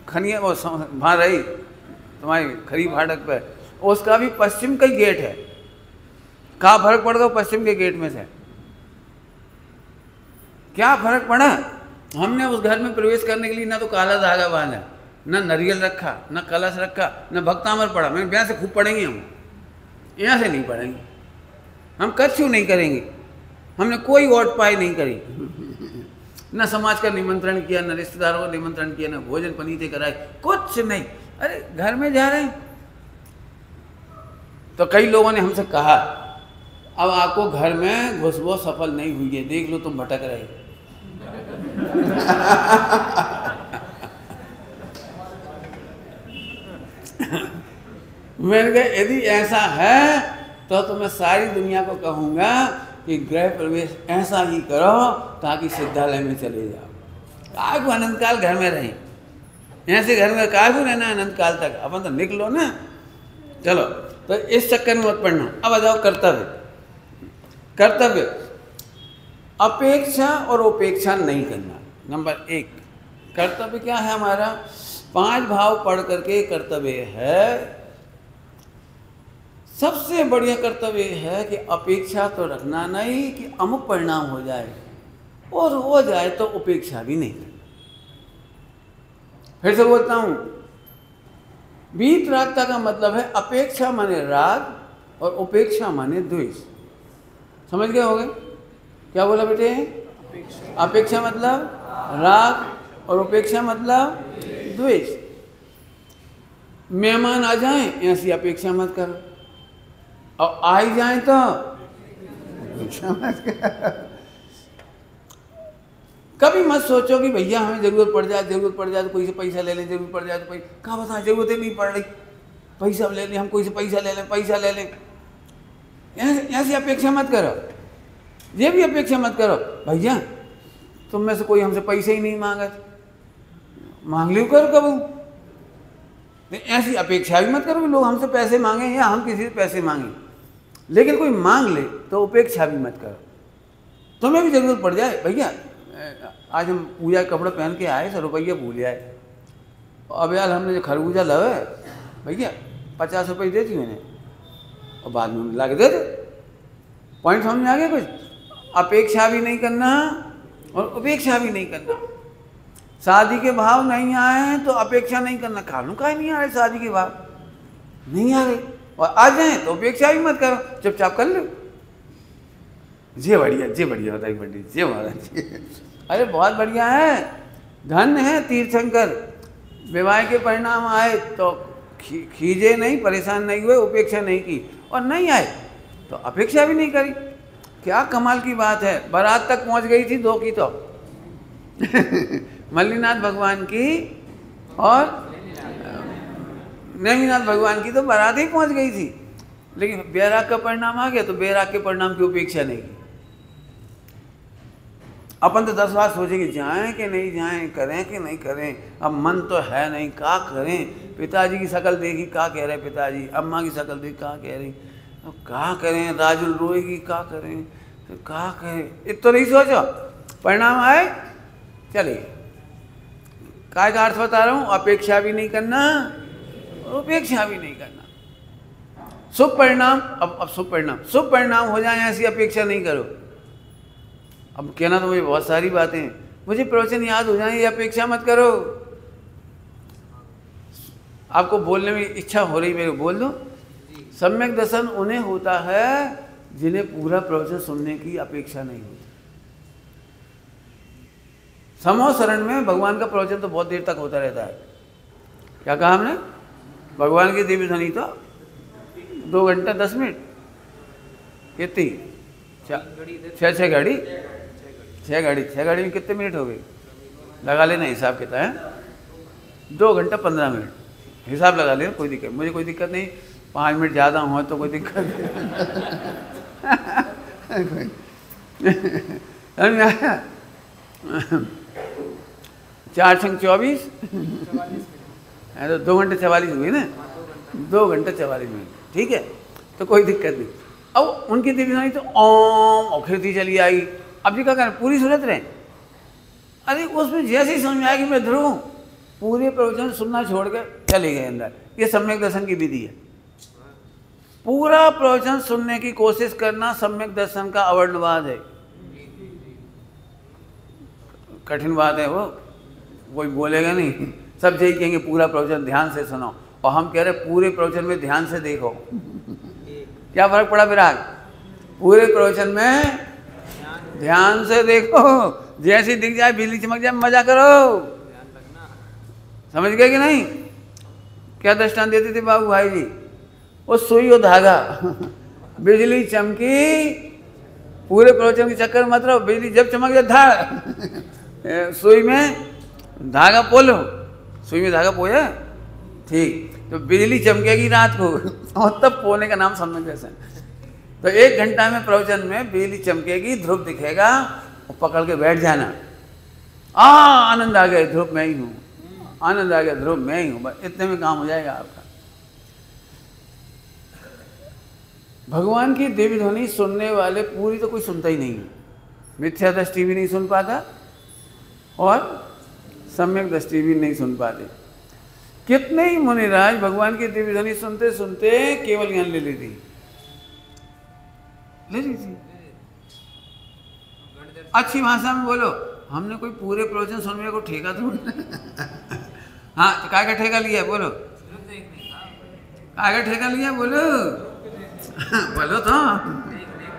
खनिया वो वहाँ रही तुम्हारी खरी फाटक पर, उसका भी पश्चिम का ही गेट है। क्या फर्क पड़ गया पश्चिम के गेट में से? क्या फर्क पड़ा? हमने उस घर में प्रवेश करने के लिए ना तो काला धागा बांधा, ना नारियल रखा, ना कलश रखा, ना भक्तामर पढ़ा। मैं ब्याह से खूब पढ़ेंगे, हम यहाँ से नहीं पढ़ेंगे, हम कछु नहीं करेंगे। हमने कोई वोट पाई नहीं करी, ना समाज का निमंत्रण किया, ना रिश्तेदारों का निमंत्रण किया, ना भोजन पनीते कराए, कुछ नहीं। अरे घर में जा रहे हैं। तो कई लोगों ने हमसे कहा अब आपको घर में घुसबो सफल नहीं हुई है, देख लो तुम भटक रहे। मैंने कहा यदि ऐसा है तो मैं सारी दुनिया को कहूँगा कि गृह प्रवेश ऐसा ही करो ताकि सिद्धालय में चले जाओ। कागू अनंत काल घर में रहें, ऐसे घर में कागू रहना अनंत काल तक, अपन तो निकलो ना। चलो, तो इस चक्कर में मत पड़ना। अब आ जाओ कर्तव्य। कर्तव्य अपेक्षा और उपेक्षा नहीं करना। नंबर 1 कर्तव्य क्या है हमारा? 5 भाव पढ़ करके कर्तव्य है। सबसे बढ़िया कर्तव्य है कि अपेक्षा तो रखना नहीं कि अमुक परिणाम हो जाए, और हो जाए तो उपेक्षा भी नहीं। फिर से बोलता हूं, वीतरागता का मतलब है अपेक्षा माने राग और उपेक्षा माने द्वेष। समझ गए होगे? क्या बोला बेटे? अपेक्षा मतलब राग और उपेक्षा मतलब द्वेष। मेहमान आ जाएं ऐसी अपेक्षा मत करो, और आ ही जाए तो अपेक्षा मत करो। कभी मत सोचो कि भैया हमें जरूरत पड़ जाए तो कोई से पैसा ले लें, जरूरत पड़ जाए तो पैसा, कहाँ बता जरूरत ही नहीं पड़ रही, पैसा ले लें, हम कोई से पैसा ले लें। ऐसी अपेक्षा मत करो। ये भी अपेक्षा मत करो भैया तुम में से कोई हमसे पैसे ही नहीं मांगा, मांग लियो करो कबू। ऐसी अपेक्षा भी मत करो कि लोग हमसे पैसे मांगे या हम किसी से पैसे मांगे, लेकिन कोई मांग ले तो उपेक्षा भी मत करो। तुम्हें भी जरूरत पड़ जाए, भैया आज हम पूजा कपड़े पहन के आए, 100 रुपये भूल आए, अब यार हमने जो खरबूजा लाए भैया 50 रुपये देती मैंने, और बाद में ला के दे दे। पॉइंट समझ में आ गया? कुछ अपेक्षा भी नहीं करना और उपेक्षा भी नहीं करना। शादी के भाव नहीं आए तो अपेक्षा नहीं करना, कानून का नहीं आ रहे शादी के भाव नहीं आ रहे, और आ जाए तो उपेक्षा भी मत करो, चुपचाप कर लो। जे बढ़िया बताइए पंडित जी महाराज। अरे बहुत बढ़िया है, धन है तीर्थंकर। विवाह के परिणाम आए तो खींचे नहीं, परेशान नहीं हुए, उपेक्षा नहीं की, और नहीं आए तो अपेक्षा भी नहीं करी। क्या कमाल की बात है, बारात तक पहुंच गई थी 2 की तो मल्लीनाथ भगवान की और नेमिनाथ भगवान की तो बारात ही पहुंच गई थी, लेकिन बैराग का परिणाम आ गया तो बैराग के परिणाम की उपेक्षा नहीं की। अपन तो 10 बार सोचे कि जाएं कि नहीं जाएं, करें कि नहीं करें, अब मन तो है नहीं, क्या करें। पिताजी की शक्ल देखी, क्या कह रहे पिताजी, अम्मा की शक्ल देखी, क्या कह रही, अब क्या करें, राजुल रोएगी, क्या करें, तो क्या करें, इतना नहीं सोचो, परिणाम आए चलिए। काय का अर्थ बता रहा हूँ, अपेक्षा भी नहीं करना और उपेक्षा भी नहीं करना। शुभ परिणाम, अब शुभ परिणाम हो जाए ऐसी अपेक्षा नहीं करो। अब कहना तो मुझे बहुत सारी बातें, मुझे प्रवचन याद हो जाए ये अपेक्षा मत करो। आपको बोलने में इच्छा हो रही मेरे को बोल दो। सम्यक दर्शन उन्हें होता है जिन्हें पूरा प्रवचन सुनने की अपेक्षा नहीं होती। समूह शरण में भगवान का प्रवचन तो बहुत देर तक होता रहता है। क्या कहा हमने? भगवान की दिव्य ध्वनि तो 2 घंटा 10 मिनट, कितनी 6 घड़ी 6 घड़ी में कितने मिनट हो गए? लगा लेना हिसाब कितना है, 2 घंटा 15 मिनट हिसाब लगा लेना, कोई दिक्कत, मुझे कोई दिक्कत नहीं। 5 मिनट ज़्यादा हो तो कोई दिक्कत नहीं। 4 संग 24 तो 2 घंटे 44 हुई ना, 2 घंटे 44 मिनट, ठीक है, तो कोई दिक्कत नहीं। अब उनकी दिव्य ध्वनि तो ओम औखिरती चली आएगी। अब जी क्या करें, पूरी सुनत रहे, अरे उसमें जैसे ही समझ में आएगी मैं ध्रुव, पूरे प्रवचन सुनना छोड़ कर चले गए अंदर। ये सम्यक दर्शन की विधि है। पूरा प्रवचन सुनने की कोशिश करना सम्यक दर्शन का अवर्णवाद है। कठिन बात है वो, कोई बोलेगा नहीं, सब यही कहेंगे पूरा प्रवचन ध्यान से सुनो, और हम कह रहे पूरे प्रवचन में ध्यान से देखो। क्या फर्क पड़ा विराग? पूरे प्रवचन में ध्यान से देखो, जैसी दिख जाए बिजली चमक जाए मजा करो। समझ गए कि नहीं? क्या दृष्टांत देते थे बाबू भाई जी? वो सुई और धागा, बिजली चमकी, पूरे प्रवचन के चक्कर मत रहो, बिजली जब चमक जाए धागा, सुई में धागा पोलो, सुई में धागा पोया ठीक, तो बिजली चमकेगी रात को और तब पोने का नाम सम्यक दर्शन। तो 1 घंटा में प्रवचन में बिजली चमकेगी, ध्रुव दिखेगा, और पकड़ के बैठ जाना। आनंद आ गया, ध्रुव मैं ही हूँ, आनंद आ गया, ध्रुव मैं ही हूँ, बस इतने में काम हो जाएगा आपका। भगवान की दिव्य ध्वनि सुनने वाले पूरी तो कोई सुनता ही नहीं है, मिथ्या दृष्टि भी नहीं सुन पाता और सम्यक दृष्टि भी नहीं सुन पाते। कितने ही मुनिराज भगवान की दिव्य ध्वनि सुनते सुनते केवल ज्ञान ले ली थी। अच्छी भाषा में बोलो, हमने कोई पूरे प्रवचन सुनने को ठेका तो हाँ, तो काय का ठेका लिया बोलो, काय का ठेका लिया बोलो बोलो तो।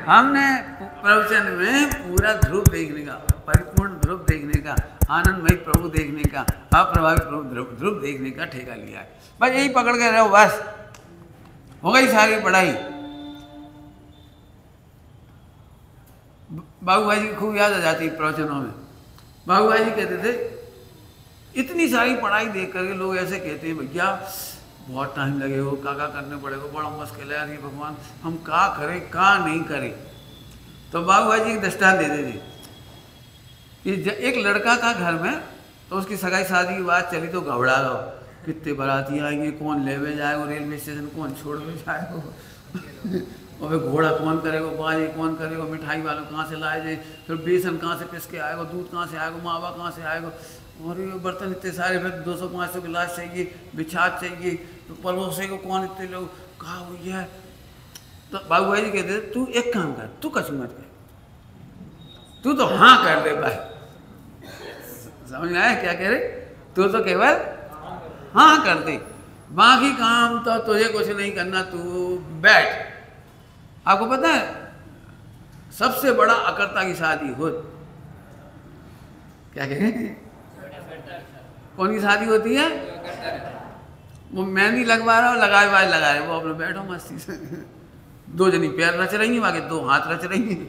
हमने प्रवचन में पूरा ध्रुव देखने का, परिपूर्ण ध्रुव देखने का, आनंदमय प्रभु देखने का, अप्रभावित प्रभु ध्रुव देखने का ठेका लिया है। बस यही पकड़ के रहो, बस हो गई सारी पढ़ाई। बाबू भाई की खूब याद आ जाती है प्रवचनों में। बाबू भाई जी कहते थे, इतनी सारी पढ़ाई देख करके लोग ऐसे कहते हैं भैया बहुत टाइम लगेगा, का करने पड़ेगा, बड़ा मुश्किल है यार ये भगवान, हम का करें का नहीं करें। तो बाबू भाई जी एक दृष्टांत दे देते कि एक लड़का था घर में, तो उसकी सगाई शादी की बात चली तो घबरा गया, कितने बाराती आएंगे, कौन लेवे जाएगा रेलवे स्टेशन, कौन छोड़वे जाएगा, और फिर घोड़ा कौन करेगा, बाजी कौन करेगा, मिठाई वालों कहाँ से लाए जाए, फिर बेसन कहाँ से पिस के आएगा, दूध कहाँ से आएगा, मावा कहाँ से आएगा, और ये बर्तन इतने सारे, फिर 200-500 गिलास चाहिए, बिछात चाहिए, तो परोसे को कौन इतने लोग कहा हुई है। तो बाबू भाई जी कहते तू एक काम कर, तू कछु मत कर, तू तो हाँ कर दे भाई। समझ में आया क्या कह रहे, तू तो केवल हाँ कर दे, बाकी काम तो तुझे कुछ नहीं करना, तू बैठ। आपको पता है सबसे बड़ा अकर्ता की शादी हो, क्या कहें, कौन की शादी होती है, वो मेहंदी लगवा रहा हो, लगाए वाले लगा रहे, वो अपने बैठो मस्ती से, 2 जनी पैर रच रही हैं, बाकी 2 हाथ रच रही हैं,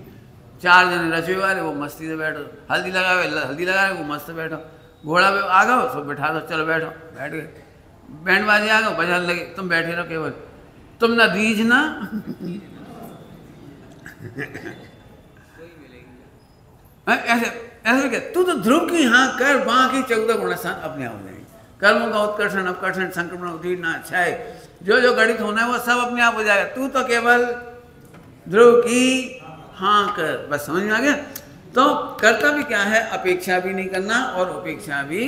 4 जने रचे वाले वो मस्ती से बैठो, हल्दी लगा रहे वो मस्त बैठो, घोड़ा पे आ गए सब बैठा दो, चलो बैठो, बैठ गए, बैंड बाजे आ गए बजाने लगे, तुम बैठे रहो केवल, तुम ना दीज ना ऐसे ऐसे क्या, तू तो ध्रुव की हाँ कर, बाकी 14 गुण स्थान अपने आप हो जाएंगे, कर्मों का उत्कर्षण अपकर्षण संक्रमण उदीर्णा क्षय, जो जो गणित होना है वो सब अपने आप हो जाएगा, तू तो केवल ध्रुव की हाँ कर, बस समझ में आ गया। तो कर्तव्य क्या है, अपेक्षा भी नहीं करना और उपेक्षा भी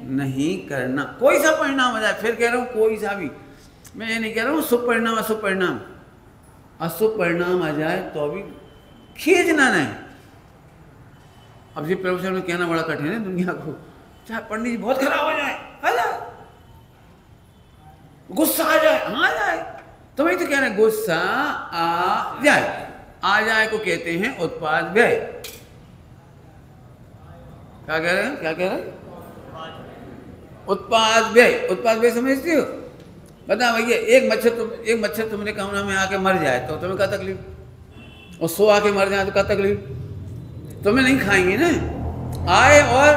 नहीं करना, कोई सा परिणाम आ जाए, फिर कह रहा हूँ कोई सा भी, मैं ये नहीं कह रहा हूँ शुभ परिणाम अशुभ परिणाम, अशुभ परिणाम आ जाए तो भी खींचना नहीं। अब जी प्रवचन में कहना बड़ा कठिन है दुनिया को, चाहे पंडित जी बहुत खराब हो जाए, आ जाए, गुस्सा आ जाए, आ जाए, तो वही तो कह रहे हैं गुस्सा आ जाए को कहते हैं उत्पाद व्यय। क्या कह रहे हैं, क्या कह रहे हैं, उत्पाद व्यय, उत्पाद व्यय समझते हो, बता भैया एक मच्छर तुमने कमरा में आके मर जाए तो तुम्हें क्या तकलीफ, और 100 आके मर जाए तो क्या तकलीफ, तुम्हें नहीं खाएंगे ना, आए और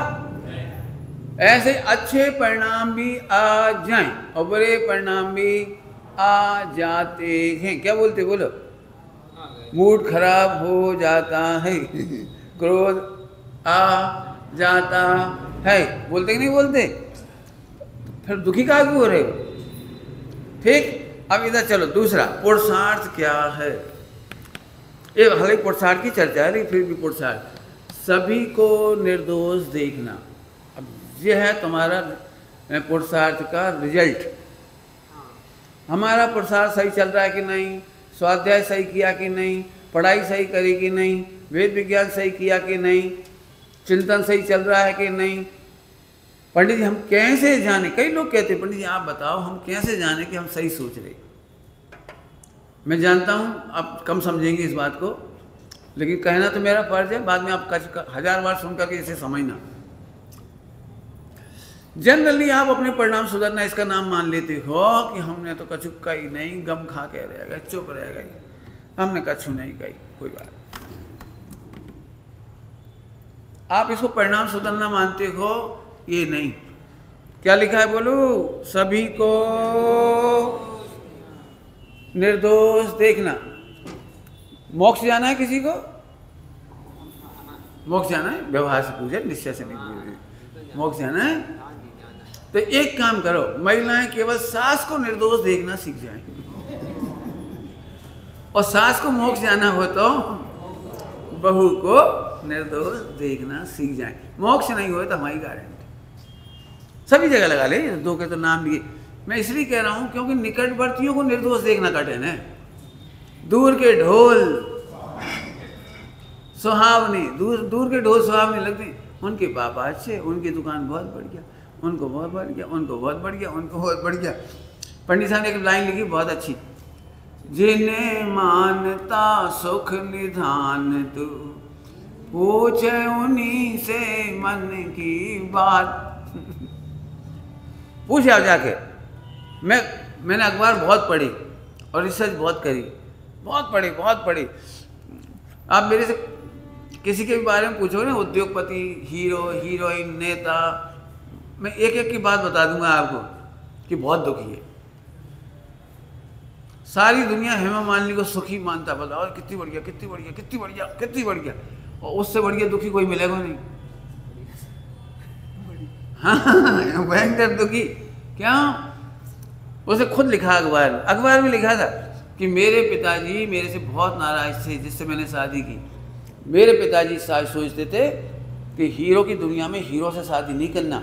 ऐसे अच्छे परिणाम भी आ जाएं और बुरे परिणाम भी आ जाते हैं। क्या बोलते, बोलो, मूड खराब हो जाता है, क्रोध आ जाता है, बोलते कि नहीं बोलते, फिर दुखी काहे हो रहे हो। ठीक, अब इधर चलो दूसरा पुरुषार्थ क्या है, एक हर एक पुरुषार्थ की चर्चा है, लेकिन फिर भी पुरुषार्थ सभी को निर्दोष देखना, अब यह है तुम्हारा पुरुषार्थ का रिजल्ट। हमारा पुरुषार्थ सही चल रहा है कि नहीं, स्वाध्याय सही किया कि नहीं, पढ़ाई सही करी कि नहीं, वेद विज्ञान सही किया कि नहीं, चिंतन सही चल रहा है कि नहीं। पंडित जी हम कैसे जाने, कई लोग कहते हैं पंडित जी आप बताओ हम कैसे जाने कि हम सही सोच रहे। मैं जानता हूँ आप कम समझेंगे इस बात को, लेकिन कहना तो मेरा फर्ज है, बाद में आप 1000 बार सुन करके इसे समझना। जनरली आप अपने परिणाम सुधरना इसका नाम मान लेते हो कि हमने तो कछु कही नहीं, गम खा के रह गए, चुप रह गए, हमने कछु नहीं कही, कोई बात। आप इसको परिणाम सुधरना मानते हो, ये नहीं। क्या लिखा है बोलो, सभी को निर्दोष देखना। मोक्ष जाना है किसी को, मोक्ष जाना है, व्यवहार से पूछे, निश्चय से नहीं पूछे, मोक्ष जाना है तो एक काम करो, महिलाएं केवल सास को निर्दोष देखना सीख जाएं, और सास को मोक्ष जाना हो तो बहू को निर्दोष देखना सीख जाएं। मोक्ष नहीं हो तो हमारी गारंटी सभी जगह लगा ले, 2 के तो नाम लिए। मैं इसलिए कह रहा हूं क्योंकि निकटवर्तियों को निर्दोष देखना कठिन है। दूर के ढोल सुहावने, दूर के ढोल सुहावने लगते, उनके पापा अच्छे, उनकी दुकान बहुत बढ़िया, उनको बहुत बढ़िया, उनको बहुत बढ़िया, उनको बहुत बढ़िया। पंडित साहब ने एक लाइन लिखी बहुत अच्छी, जिन्हें मानता सुख निधान तू, पूछे उन्हीं से मन की बात। पूछ आओ जाके। मैंने अखबार बहुत पढ़ी और रिसर्च बहुत करी, बहुत पढ़ी। आप मेरे से किसी के भी बारे में पूछो ना, उद्योगपति, हीरो, हीरोइन, नेता, मैं एक एक की बात बता दूंगा आपको कि बहुत दुखी है। सारी दुनिया हेमा मालिनी को सुखी मानता, बताओ कितनी बढ़िया, कितनी बढ़िया, कितनी बढ़िया, कितनी बढ़िया, और उससे बढ़िया दुखी कोई मिलेगा नहीं। हाँ, भयंकर दुखी। क्या? उसे खुद लिखा अखबार में लिखा था कि मेरे पिताजी मेरे से बहुत नाराज थे जिससे मैंने शादी की। मेरे पिताजी सोचते थे कि हीरो की दुनिया में हीरो से शादी नहीं करना,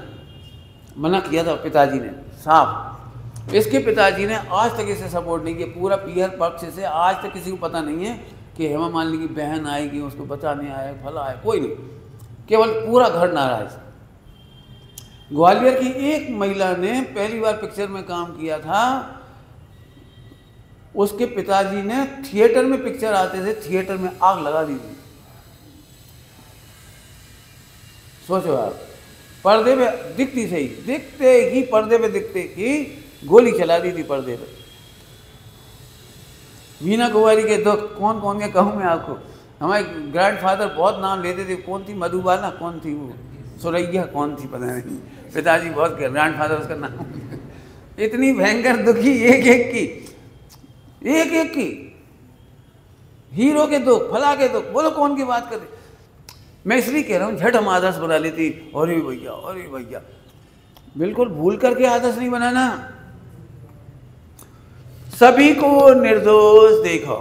मना किया था पिताजी ने साफ। इसके पिताजी ने आज तक इसे सपोर्ट नहीं किया, पूरा पीहर पक्ष से आज तक किसी को पता नहीं है कि हेमा मालिनी की बहन आएगी उसको बचाने आए, भला आए, कोई नहीं, केवल पूरा घर नाराज। ग्वालियर की एक महिला ने पहली बार पिक्चर में काम किया था, उसके पिताजी ने थिएटर में पिक्चर आते थे, थिएटर में आग लगा दी थी। सोचो आप, पर्दे पे दिखती सही, दिखते ही पर्दे पे दिखते ही गोली चला दी थी पर्दे पे। वीना कुमारी के दो कौन कौन के कहूँ मैं आपको, हमारे ग्रैंडफादर बहुत नाम लेते थे, कौन थी मधुबाला, कौन थी वो सुरैया, कौन थी पता नहीं, पिताजी बहुत ग्रैंडफादर उसका नाम। इतनी भयंकर दुखी एक एक की, हीरो के दुख, फला के दुख, बोलो कौन की बात कर। मैं इसलिए कह रहा हूँ झट हम आदर्श बना लेती, अरे भैया, बिल्कुल भूल करके आदर्श नहीं बनाना। सभी को निर्दोष देखो।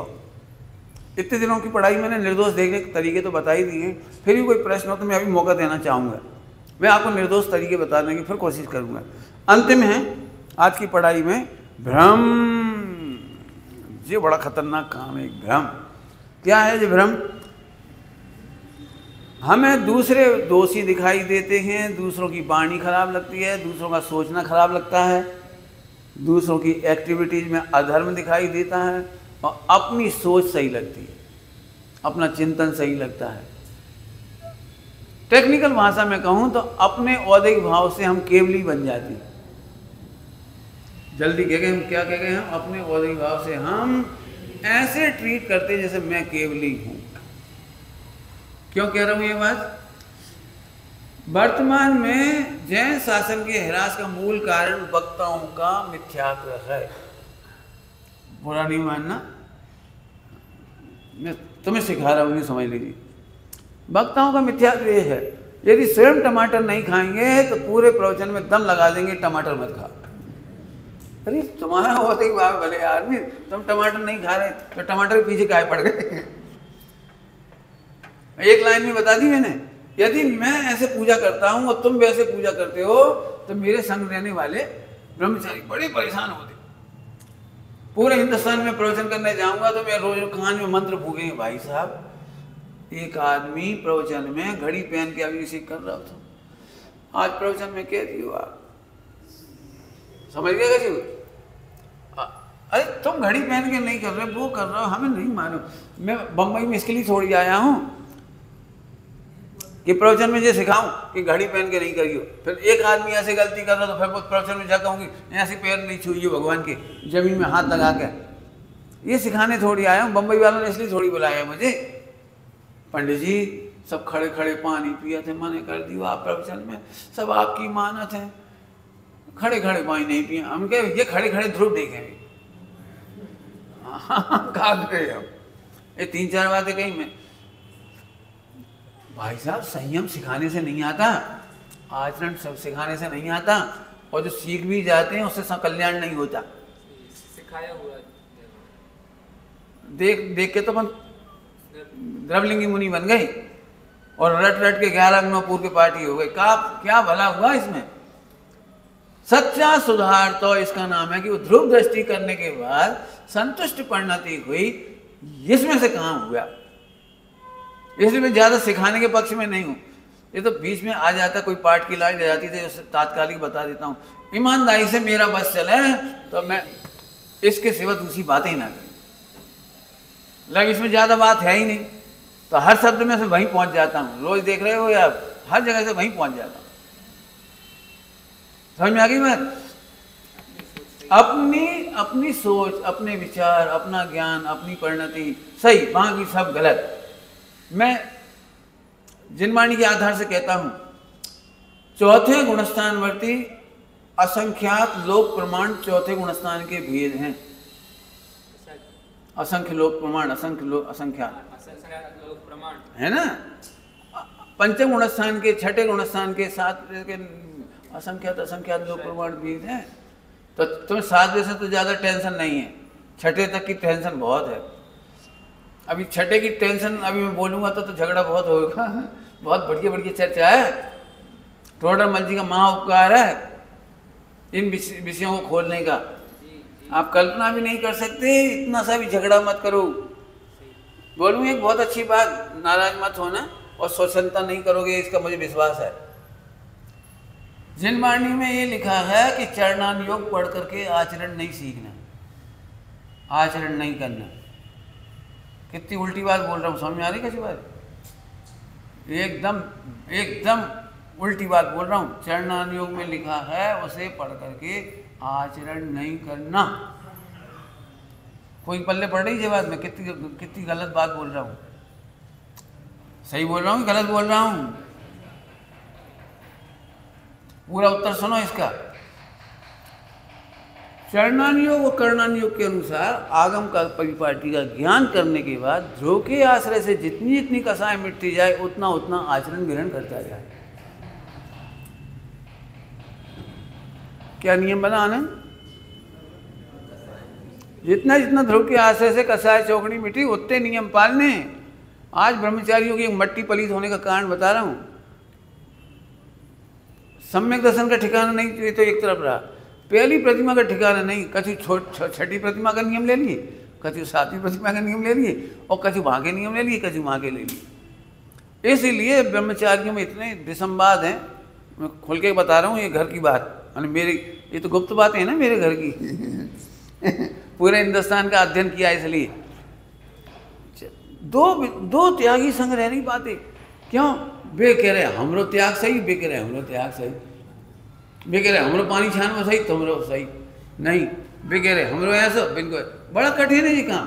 इतने दिनों की पढ़ाई मैंने निर्दोष देखने के तरीके तो बता ही दिए, फिर भी कोई प्रश्न हो तो मैं अभी मौका देना चाहूँगा। मैं आपको निर्दोष तरीके बताने की फिर कोशिश करूँगा। अंतिम है आज की पढ़ाई में भ्रम। ये बड़ा खतरनाक काम है, भ्रम। क्या है ये भ्रम? हमें दूसरे दोषी दिखाई देते हैं, दूसरों की वाणी खराब लगती है, दूसरों का सोचना खराब लगता है, दूसरों की एक्टिविटीज में अधर्म दिखाई देता है, और अपनी सोच सही लगती है, अपना चिंतन सही लगता है। टेक्निकल भाषा में कहूँ तो अपने औदिक भाव से हम केवली बन जाती हैं। जल्दी कह गए हम, क्या कह गए हम? अपने औदिक भाव से हम ऐसे ट्रीट करते हैं जैसे मैं केवली हूँ। क्यों कह रहा हूँ ये बात? वर्तमान में जैन शासन के ह्रास का मूल कारण वक्ताओं का मिथ्यात्व है। बुरा नहीं मानना, मैं तुम्हें सिखा रहा हूँ, नहीं समझ लीजिए। वक्ताओं का मिथ्यात्व ये है, यदि स्वयं टमाटर नहीं खाएंगे तो पूरे प्रवचन में दम लगा देंगे टमाटर मत खा। अरे तुम्हारा होता ही बात भले आदमी, तुम टमाटर नहीं खा रहे तो टमाटर के पीछे काहे पड़ गए? एक लाइन में बता दी मैंने, यदि मैं ऐसे पूजा करता हूं और तुम वैसे पूजा करते हो तो मेरे संग रहने वाले ब्रह्मचारी बड़े परेशान होते। पूरे हिंदुस्तान में प्रवचन करने जाऊंगा तो मैं रोज कान में मंत्र फूकेंगे। भाई साहब, एक आदमी प्रवचन में घड़ी पहन के अभिषेक कर रहा था, आज प्रवचन में कह दियो आप, समझ गए कैसे? अरे तुम घड़ी पहन के नहीं कर रहे, वो कर रहे हो, हमें नहीं मानो। मैं बम्बई में इसके लिए थोड़ी आया हूँ कि प्रवचन में ये सिखाऊं कि घड़ी पहन के नहीं करियो। फिर एक आदमी ऐसे गलती कर रहा तो फिर वो प्रवचन में जा कहूँगी ऐसे पैर नहीं छूइए भगवान के, जमीन में हाथ लगा के। ये सिखाने थोड़ी आया हूँ, बम्बई वालों ने इसलिए थोड़ी बुलाया मुझे। पंडित जी सब खड़े खड़े पानी पिए थे, मने कर दियो आप प्रवचन में, सब आपकी मानत है। खड़े खड़े पानी नहीं पिए, हम कहे ये खड़े खड़े ध्रुव देखेंगे। कहा गए हम, ये 3-4 बातें कही मैं। भाई साहब, संयम सिखाने से नहीं आता, आचरण सब सिखाने से नहीं आता, और जो सीख भी जाते हैं उससे कल्याण नहीं होता। सिखाया हुआ देख के तो अपन द्रवलिंगी मुनि बन गए और रट रट के 11 अग्नोपुर के पार्टी हो गए। क्या भला हुआ इसमें? सच्चा सुधार तो इसका नाम है कि वो ध्रुव दृष्टि करने के बाद संतुष्ट परिणति हुई, इसमें से कहाँ हुआ? इसलिए मैं ज्यादा सिखाने के पक्ष में नहीं हूँ। ये तो बीच में आ जाता, कोई पाठ की लाइन रह जाती थी, उसे तात्कालिक बता देता हूँ। ईमानदारी से मेरा बस चले तो मैं इसके सिवा दूसरी बातें ही ना करूँ। लेकिन इसमें ज़्यादा बात है ही नहीं, तो हर शब्द में से वहीं पहुंच जाता हूँ। रोज देख रहे हो या हर जगह से वहीं पहुंच जाता हूँ। समझ में आ गई बात? अपनी सोच, अपने विचार, अपना ज्ञान, अपनी परिणति सही, बाकी सब गलत। मैं जिनवाणी के आधार से कहता हूं, चौथे गुणस्थानवर्ती असंख्यात लोक प्रमाण चौथे गुणस्थान के भेद हैं। असंख्य लोक प्रमाण, असंख्यात लोक प्रमाण है ना। पंचम गुणस्थान के, छठे गुणस्थान के, सात के असंख्यात लोक प्रमाण भेद हैं। तो तुम्हें सातवें से तो ज्यादा टेंशन नहीं है, छठे तक की टेंशन बहुत है। अभी छठे की टेंशन अभी मैं बोलूंगा तो झगड़ा बहुत होगा। बहुत बढ़िया बढ़िया चर्चा है, टोडरमल जी का महा उपकार है इन विषयों को खोलने का। आप कल्पना भी नहीं कर सकते, इतना सा भी झगड़ा मत करो। बोलूँ एक बहुत अच्छी बात, नाराज मत होना और स्वच्छता नहीं करोगे, इसका मुझे विश्वास है। जिनवाणी में ये लिखा है कि चरणान योग पढ़ करके आचरण नहीं सीखना, आचरण नहीं करना। कितनी उल्टी बात बोल रहा हूँ, समझ में आ रही कैसी बात? एकदम उल्टी बात बोल रहा हूँ। चरणान योग में लिखा है उसे पढ़ करके आचरण नहीं करना। कोई पल्ले पड़ रही है बात में? कितनी गलत बात बोल रहा हूँ? सही बोल रहा हूँ कि गलत बोल रहा हूँ? पूरा उत्तर सुनो इसका। चरणान योग और कर्णान योग के अनुसार आगम का परिपाटी का ज्ञान करने के बाद ध्रुव के आश्रय से जितनी जितनी कसाय मिटती जाए उतना उतना आचरण ग्रहण करता जाए। क्या नियम बना आनंद? जितना जितना ध्रुव के आश्रय से कसाय चौकड़ी मिटी उतने नियम पालने। आज ब्रह्मचारियों की मट्टी पलीत होने का कारण बता रहा हूं। सम्यक दर्शन का ठिकाना नहीं, ये तो एक तरफ रहा। पहली प्रतिमा का ठिकाना नहीं, कछु छठी प्रतिमा का नियम ले लिए, कछु सातवीं प्रतिमा का नियम ले लिए, और कछु वहाँ के नियम ले लिए, कछु वहाँ के ले लिए। इसीलिए ब्रह्मचारियों में इतने विसंवाद हैं। मैं खुल के बता रहा हूँ, ये घर की बात, यानी मेरी ये तो गुप्त बातें हैं ना मेरे घर की। पूरे हिंदुस्तान का अध्ययन किया इसलिए। दो त्यागी संग रह नहीं पाते। क्यों? वे कह रहे हमरो त्याग सही, वे कह रहे हमरो त्याग सही, वे कह रहे हमरो पानी छान में सही, तुमरो सही नहीं, वे कह रहे हमरो ऐसा। बिल्कुल बड़ा कठिन है ये काम।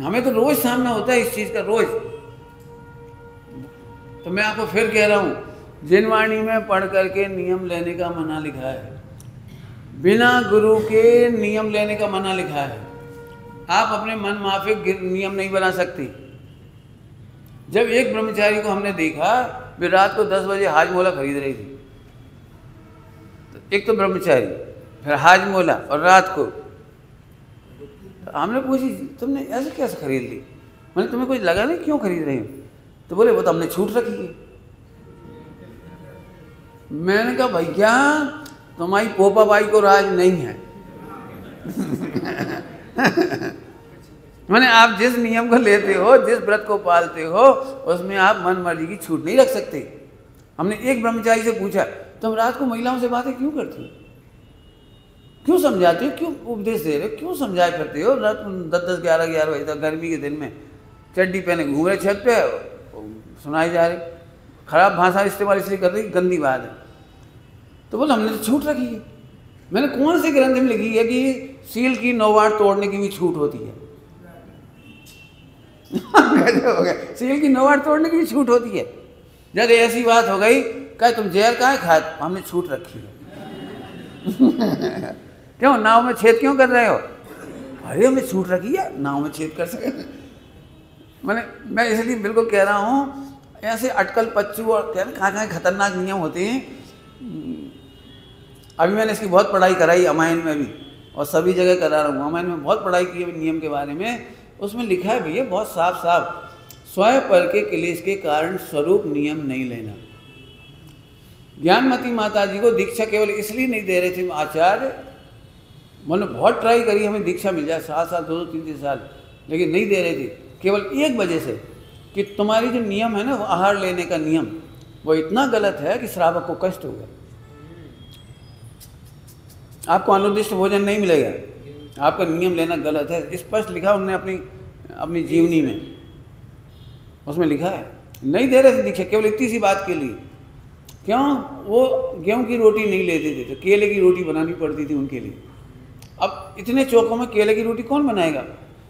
हमें तो रोज सामना होता है इस चीज का, रोज। तो मैं आपको फिर कह रहा हूं, जिनवाणी में पढ़ करके नियम लेने का मना लिखा है, बिना गुरु के नियम लेने का मना लिखा है। आप अपने मन माफिक नियम नहीं बना सकते। जब एक ब्रह्मचारी को हमने देखा, वे रात को 10 बजे हाजमोला खरीद रही थी। तो एक तो ब्रह्मचारी, फिर हाजमोला, और रात को। तो हमने पूछी तुमने ऐसे कैसे खरीद ली? मैंने तुम्हें कुछ लगा नहीं क्यों खरीद रही हो? तो बोले वो तो हमने छूट रखी है। मैंने कहा भैया तुम्हारी पोपा बाई को राज नहीं है। मैंने आप जिस नियम को लेते हो, जिस व्रत को पालते हो, उसमें आप मन मर्जी की छूट नहीं रख सकते। हमने एक ब्रह्मचारी से पूछा तुम रात को महिलाओं से बातें क्यों करती हो, क्यों समझाते हो, क्यों उपदेश दे रहे हो, क्यों समझाए करते हो? रात 10-10, 11-11 बजे तक गर्मी के दिन में चड्डी पहने घूम रहे छत पे, सुनाई जा रही खराब भाषा इस्तेमाल इसलिए कर रही, गंदी बात है। तो बोले हमने तो छूट रखी है। मैंने कौन से ग्रंथ में लिखी है कि सील की नौवार तोड़ने की भी छूट होती है? हो गया, सील की नौवार तोड़ने की भी छूट होती है। जब ऐसी बात हो गई, कहे तुम जहर काहे खाए? हमने छूट रखी है। क्यों नाव में छेद क्यों कर रहे हो? अरे हमने छूट रखी है, नाव में छेद कर सके। मैं इसलिए बिल्कुल कह रहा हूँ, ऐसे अटकल पच्चू और कहाँ खतरनाक नियम होते हैं। अभी मैंने इसकी बहुत पढ़ाई कराई अमायन में भी, और सभी जगह करा रहा हूँ। अमायन में बहुत पढ़ाई की है नियम के बारे में। उसमें लिखा है भैया बहुत साफ साफ, स्वयं पर के क्लेश के कारण स्वरूप नियम नहीं लेना। ज्ञानमती माता जी को दीक्षा केवल इसलिए नहीं दे रहे थे आचार्य, मैंने बहुत ट्राई करी हमें दीक्षा मिल जाए, 7 साल 2-3 साल, लेकिन नहीं दे रहे थे। केवल एक वजह से कि तुम्हारी जो नियम है ना, वो आहार लेने का नियम, वो इतना गलत है कि श्रावक को कष्ट होगा। आपको अनुदिष्ट भोजन नहीं मिलेगा, आपका नियम लेना गलत है। स्पष्ट लिखा उन्होंने अपनी अपनी जीवनी में, उसमें लिखा है। नहीं दे रहे थे दीक्षा केवल इतनी सी बात के लिए। क्यों? वो गेहूं की रोटी नहीं लेते थे तो केले की रोटी बनानी पड़ती थी उनके लिए। अब इतने चौकों में केले की रोटी कौन बनाएगा?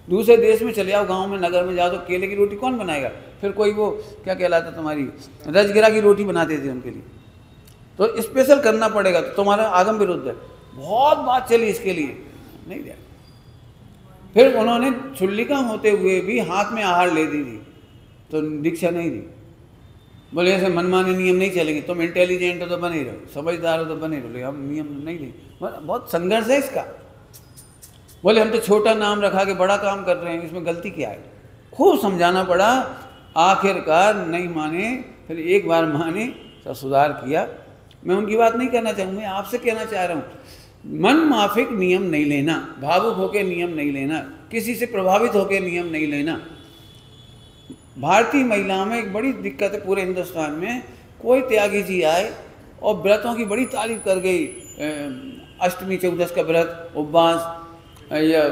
दूसरे देश में चले जाओ, गांव में, नगर में जाओ तो केले की रोटी कौन बनाएगा? फिर कोई वो क्या कहलाता तुम्हारी रजगिरा की रोटी बनाते थे उनके लिए। तो स्पेशल करना पड़ेगा, तो तुम्हारा आगम विरुद्ध है। बहुत बात चली इसके लिए, नहीं दिया। फिर उन्होंने छुल्लिका होते हुए भी हाथ में आहार ले दी थी, तो दीक्षा नहीं दी। बोले ऐसे मनमाने नियम नहीं चलेंगे, तुम इंटेलिजेंट हो तो बने रहो, समझदार हो तो बने रहो, हम नियम नहीं दें। बहुत संघर्ष है इसका। बोले हम तो छोटा नाम रखा के बड़ा काम कर रहे हैं, इसमें गलती क्या है? खूब समझाना पड़ा, आखिरकार नहीं माने, फिर एक बार माने तो सुधार किया। मैं उनकी बात नहीं करना चाहूँगा, मैं आपसे कहना चाह रहा हूँ, मन माफिक नियम नहीं लेना, भावुक होकर नियम नहीं लेना, किसी से प्रभावित होकर नियम नहीं लेना। भारतीय महिलाओं में एक बड़ी दिक्कत है पूरे हिंदुस्तान में। कोई त्यागी जी आए और व्रतों की बड़ी तारीफ कर गई, अष्टमी चौदस का व्रत, उपवास, या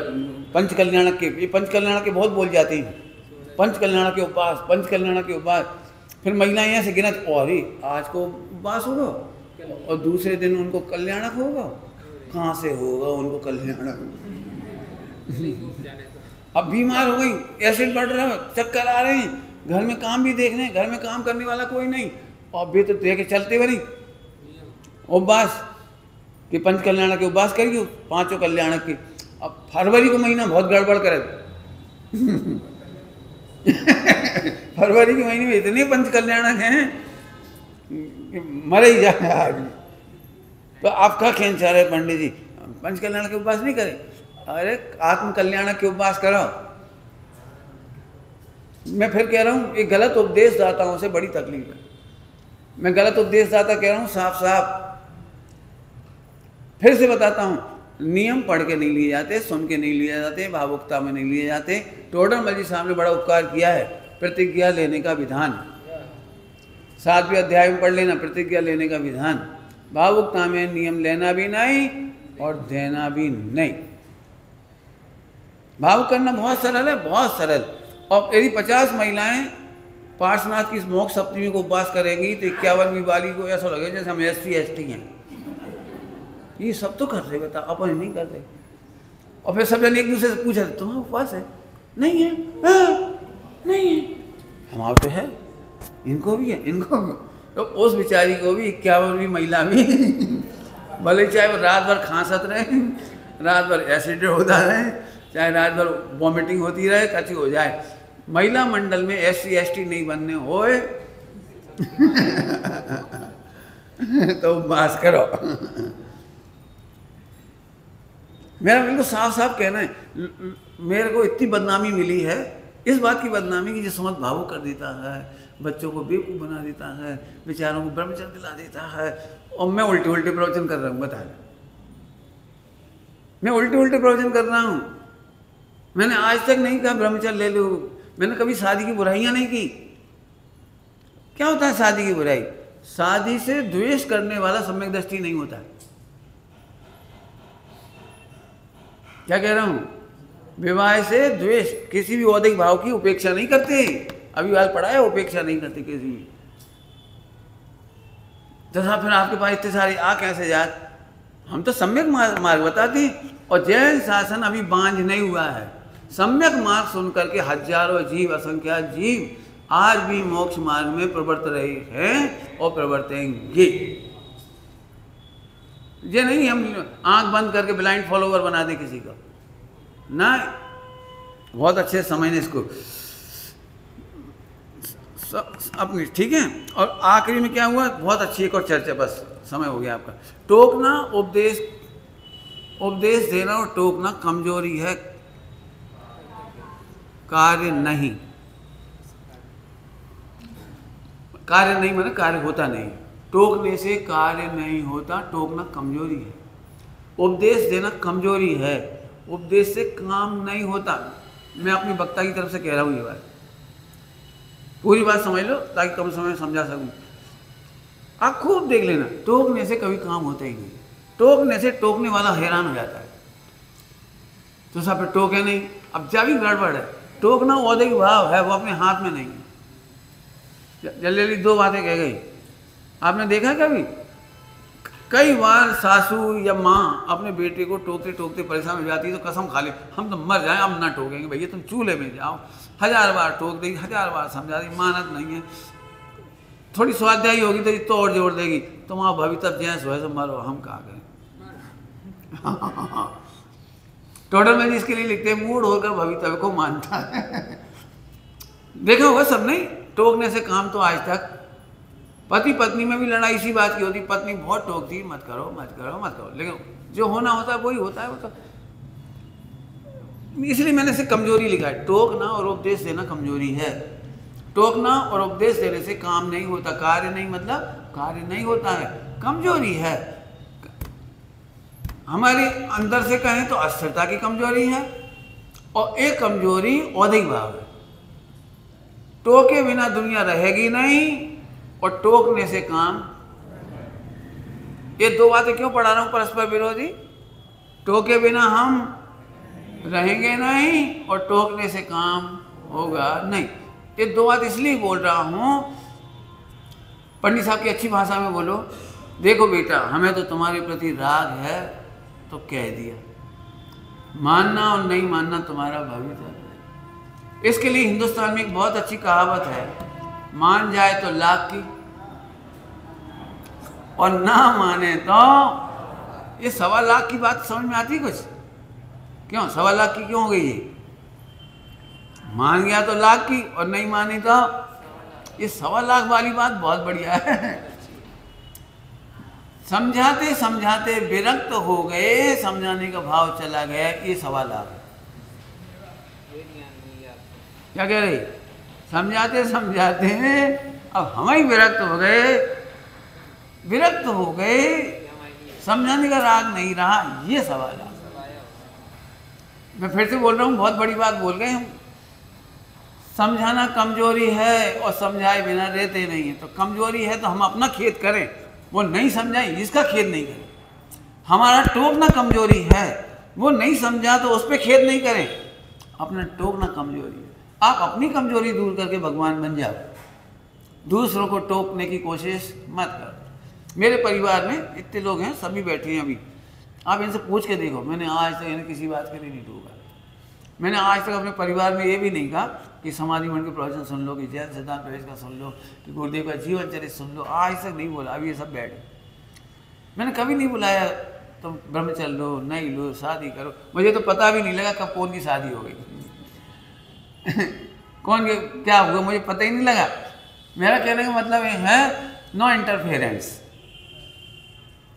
पंचकल्याणक के, ये पंचकल्याणक के बहुत बोल जाते हैं, पंचकल्याणक के उपवास, पंचकल्याणक के उपवास। फिर महिलाएं यहाँ से गिनत, अरे आज को उपवास होगा और दूसरे दिन उनको कल्याणक होगा। कहाँ से होगा उनको कल्याणक? अब बीमार हो गई, एसिड बढ़ रहा है, चक्कर आ रहे हैं, घर में काम भी देख रहे हैं, घर में काम करने वाला कोई नहीं, और भी तो देख के चलते बनी उपवास कि पंच कल्याणक के उपवास करिए, पांचों कल्याणक के। अब फरवरी को महीना बहुत गड़बड़ करे फरवरी के महीने में इतने पंच कल्याणक हैं कि मरे ही जाए आदमी। तो आपका खेंचा रहे पंडित जी, पंच कल्याणक के उपवास नहीं करें? अरे आत्म कल्याणक के उपवास करो। मैं फिर कह रहा हूँ, ये गलत उपदेशदाताओं से बड़ी तकलीफ है। मैं गलत उपदेशदाता कह रहा हूँ साफ साफ। फिर से बताता हूँ, नियम पढ़ के नहीं लिए जाते, सुन के नहीं लिए जाते, भावुकता में नहीं लिए जाते। टोडरमल जी साहब ने बड़ा उपकार किया है, प्रतिज्ञा लेने का विधान। 7वें अध्याय में पढ़ लेना, प्रतिज्ञा लेने का विधान। भावुकता में नियम लेना भी नहीं और देना भी नहीं। भावुक करना बहुत सरल है, बहुत सरल। और यदि 50 महिलाएं पार्श्वनाथ की मोक्ष सप्तमी को उपवास करेंगी तो 51वीं वाली को ऐसा लगे जैसे हम SC ST हैं। ये सब तो कर रहे, बता अपन नहीं कर रहे। और फिर सब जन एक दूसरे से पूछा, तुम्हारा उपवास है? नहीं है, नहीं है। हमारा तो है, इनको भी है, इनको भी। तो उस बेचारी को भी 51वीं महिला भी भले चाहे वो रात भर खांसत रहे, रात भर एसिड होता रहे, चाहे रात भर वॉमिटिंग होती रहे, कच्ची हो जाए, महिला मंडल में SC ST नहीं बनने होए तो उपवास करो। मेरा बिल्कुल साफ साफ कहना है। मेरे को इतनी बदनामी मिली है, इस बात की बदनामी की जो समझ भावुक कर देता है, बच्चों को बेवकूफ़ बना देता है, बेचारों को ब्रह्मचर्य दिला देता है। और मैं उल्टे उल्टे प्रवचन कर रहा हूँ, बता रहा, मैं उल्टे उल्टे प्रवचन कर रहा हूँ। मैंने आज तक नहीं कहा ब्रह्मचर्य ले लो, मैंने कभी शादी की बुराइयाँ नहीं की। क्या होता है शादी की बुराई? शादी से द्वेष करने वाला सम्यक दृष्टि नहीं होता। क्या कह रहा हूँ? विवाह से द्वेष, किसी भी औदिक भाव की उपेक्षा नहीं करते। अभी बाल पढ़ा है, उपेक्षा नहीं करते किसी भी। जैसा फिर आपके पास इतने सारे आ कैसे जात? हम तो सम्यक मार्ग बताते। और जैन शासन अभी बांझ नहीं हुआ है। सम्यक मार्ग सुन करके हजारों जीव, असंख्यात जीव आज भी मोक्ष मार्ग में प्रवर्त रहे हैं और प्रवर्तेंगे। ये नहीं हम आंख बंद करके ब्लाइंड फॉलोवर बना दें किसी को ना। बहुत अच्छे समझने इसको अपनी, ठीक है। और आखिरी में क्या हुआ, बहुत अच्छी एक और चर्चा, बस समय हो गया आपका। टोकना, उपदेश देना और टोकना कमजोरी है, कार्य नहीं। कार्य नहीं माने कार्य होता नहीं। टोकने से कार्य नहीं होता, टोकना कमजोरी है। उपदेश देना कमजोरी है, उपदेश से काम नहीं होता। मैं अपनी वक्ता की तरफ से कह रहा हूँ ये बात, पूरी बात समझ लो ताकि कम समय में समझा सकूँ। आप खूब देख लेना, टोकने से कभी काम होता ही नहीं। टोकने से टोकने वाला हैरान हो जाता है। तो सब पे टोके नहीं। अब जब भी गड़बड़ है, टोकना औदे की भाव है, वो अपने हाथ में नहीं है। जल्दी दो बातें कह गई। आपने देखा कभी कई बार सासू या माँ अपने बेटे को टोकते टोकते परेशान हो जाती है तो कसम खा ले हम तो मर जाएं, अब ना टोकेंगे भैया, तुम चूल्हे में जाओ। 1000 बार टोक देगी, 1000 बार समझा देगी, मानत नहीं है। थोड़ी स्वाध्यायी होगी तो तो और जोड़ देगी, तुम आओ भाभी तब जैस हो तो मरो, हम कहा गए। टोटल में इसके लिए लिखते हैं मूड होकर भवितव्य को मानता है। देखा होगा सबने, टोकने से काम तो आज तक पति पत्नी में भी लड़ाई इसी बात की होती, पत्नी बहुत टोकती, मत करो मत करो मत करो, लेकिन जो होना होता है वही होता है। वो तो इसलिए मैंने इसे कमजोरी लिखा है। टोकना और उपदेश देना कमजोरी है। टोकना और उपदेश देने से काम नहीं होता, कार्य नहीं, मतलब कार्य नहीं होता है, कमजोरी है। हमारे अंदर से कहें तो अस्थिरता की कमजोरी है, और एक कमजोरी औधिक भाव है। टोके बिना दुनिया रहेगी नहीं, और टोकने से काम। ये दो बातें क्यों पढ़ा रहा हूं परस्पर विरोधी? टोके बिना हम रहेंगे नहीं, और टोकने से काम होगा नहीं। ये दो बात इसलिए बोल रहा हूं, पंडित साहब की अच्छी भाषा में बोलो, देखो बेटा हमें तो तुम्हारे प्रति राग है तो कह दिया, मानना और नहीं मानना तुम्हारा भविष्य है। इसके लिए हिंदुस्तान में एक बहुत अच्छी कहावत है, मान जाए तो लाख की और ना माने तो। ये 1.25 लाख की बात समझ में आती कुछ? क्यों 1.25 लाख की क्यों हो गई ये? मान गया तो लाख की और नहीं मानी तो। ये 1.25 लाख वाली बात बहुत बढ़िया है। समझाते समझाते विरक्त हो गए, समझाने का भाव चला गया, ये 1.25 लाख। क्या कह रही? समझाते समझाते अब हम ही विरक्त हो गए, विरक्त हो गए, समझाने का राग नहीं रहा, ये 1.25 लाख। मैं फिर से बोल रहा हूँ, बहुत बड़ी बात बोल गए हम। समझाना कमजोरी है और समझाए बिना रहते नहीं है। तो कमजोरी है तो हम अपना खेद करें, वो नहीं समझाए इसका खेद नहीं करें। हमारा टोकना कमजोरी है, वो नहीं समझा तो उस पर खेद नहीं करें, अपना टोकना कमजोरी है। आप अपनी कमजोरी दूर करके भगवान बन जाओ, दूसरों को टोकने की कोशिश मत करो। मेरे परिवार में इतने लोग हैं, सभी बैठे हैं अभी, आप इनसे पूछ के देखो, मैंने आज तक इन्हें किसी बात के लिए नहीं टोका। मैंने आज तक अपने परिवार में ये भी नहीं कहा कि समाधि मंड के प्रवचन सुन लो, कि जैन सिद्धांत प्रवेश का सुन लो, कि गुरुदेव का जीवन चरित्र सुन लो, आज तक नहीं बोला। अभी ये सब बैठे, मैंने कभी नहीं बुलाया तुम ब्रह्मचर्य लो, नहीं लो, शादी करो। मुझे तो पता भी नहीं लगा कब कौन की शादी हो गई कौन के क्या हुआ मुझे पता ही नहीं लगा। मेरा कहने का मतलब ये है, नो इंटरफेरेंस,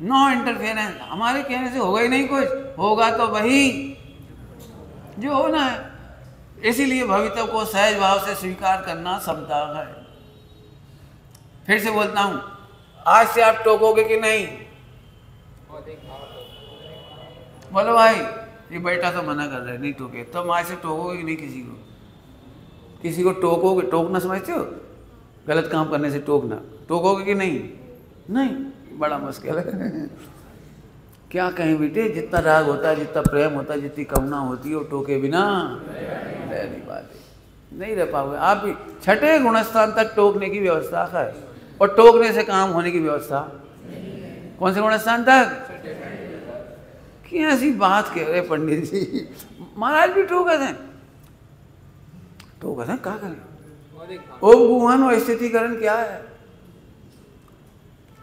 नो इंटरफेरेंस। हमारे कहने से होगा ही नहीं कुछ, होगा तो वही जो होना है। इसीलिए भवितव्य को सहज भाव से स्वीकार करना समता है। फिर से बोलता हूं, आज से आप टोकोगे कि नहीं? बोलो भाई, ये बेटा तो मना कर रहा है नहीं टोके, तुम आज से टोकोगे कि नहीं? किसी को टोकोगे? टोकना समझते हो? गलत काम करने से टोकना, टोकोगे कि नहीं? नहीं, बड़ा मुश्किल है। क्या कहें बेटे, जितना राग होता है, जितना प्रेम होता है, जितनी करुणा होती है, वो टोके बिना नहीं बात नहीं रह पाओगे। आप भी 6ठे गुणस्थान तक टोकने की व्यवस्था है, और टोकने से काम होने की व्यवस्था। कौन से गुणस्थान तक? क्या ऐसी बात कह रहे पंडित जी, महाराज भी टोकते हैं, टोकते हैं, क्या करें? उपगुहन और स्थितिकरण क्या है?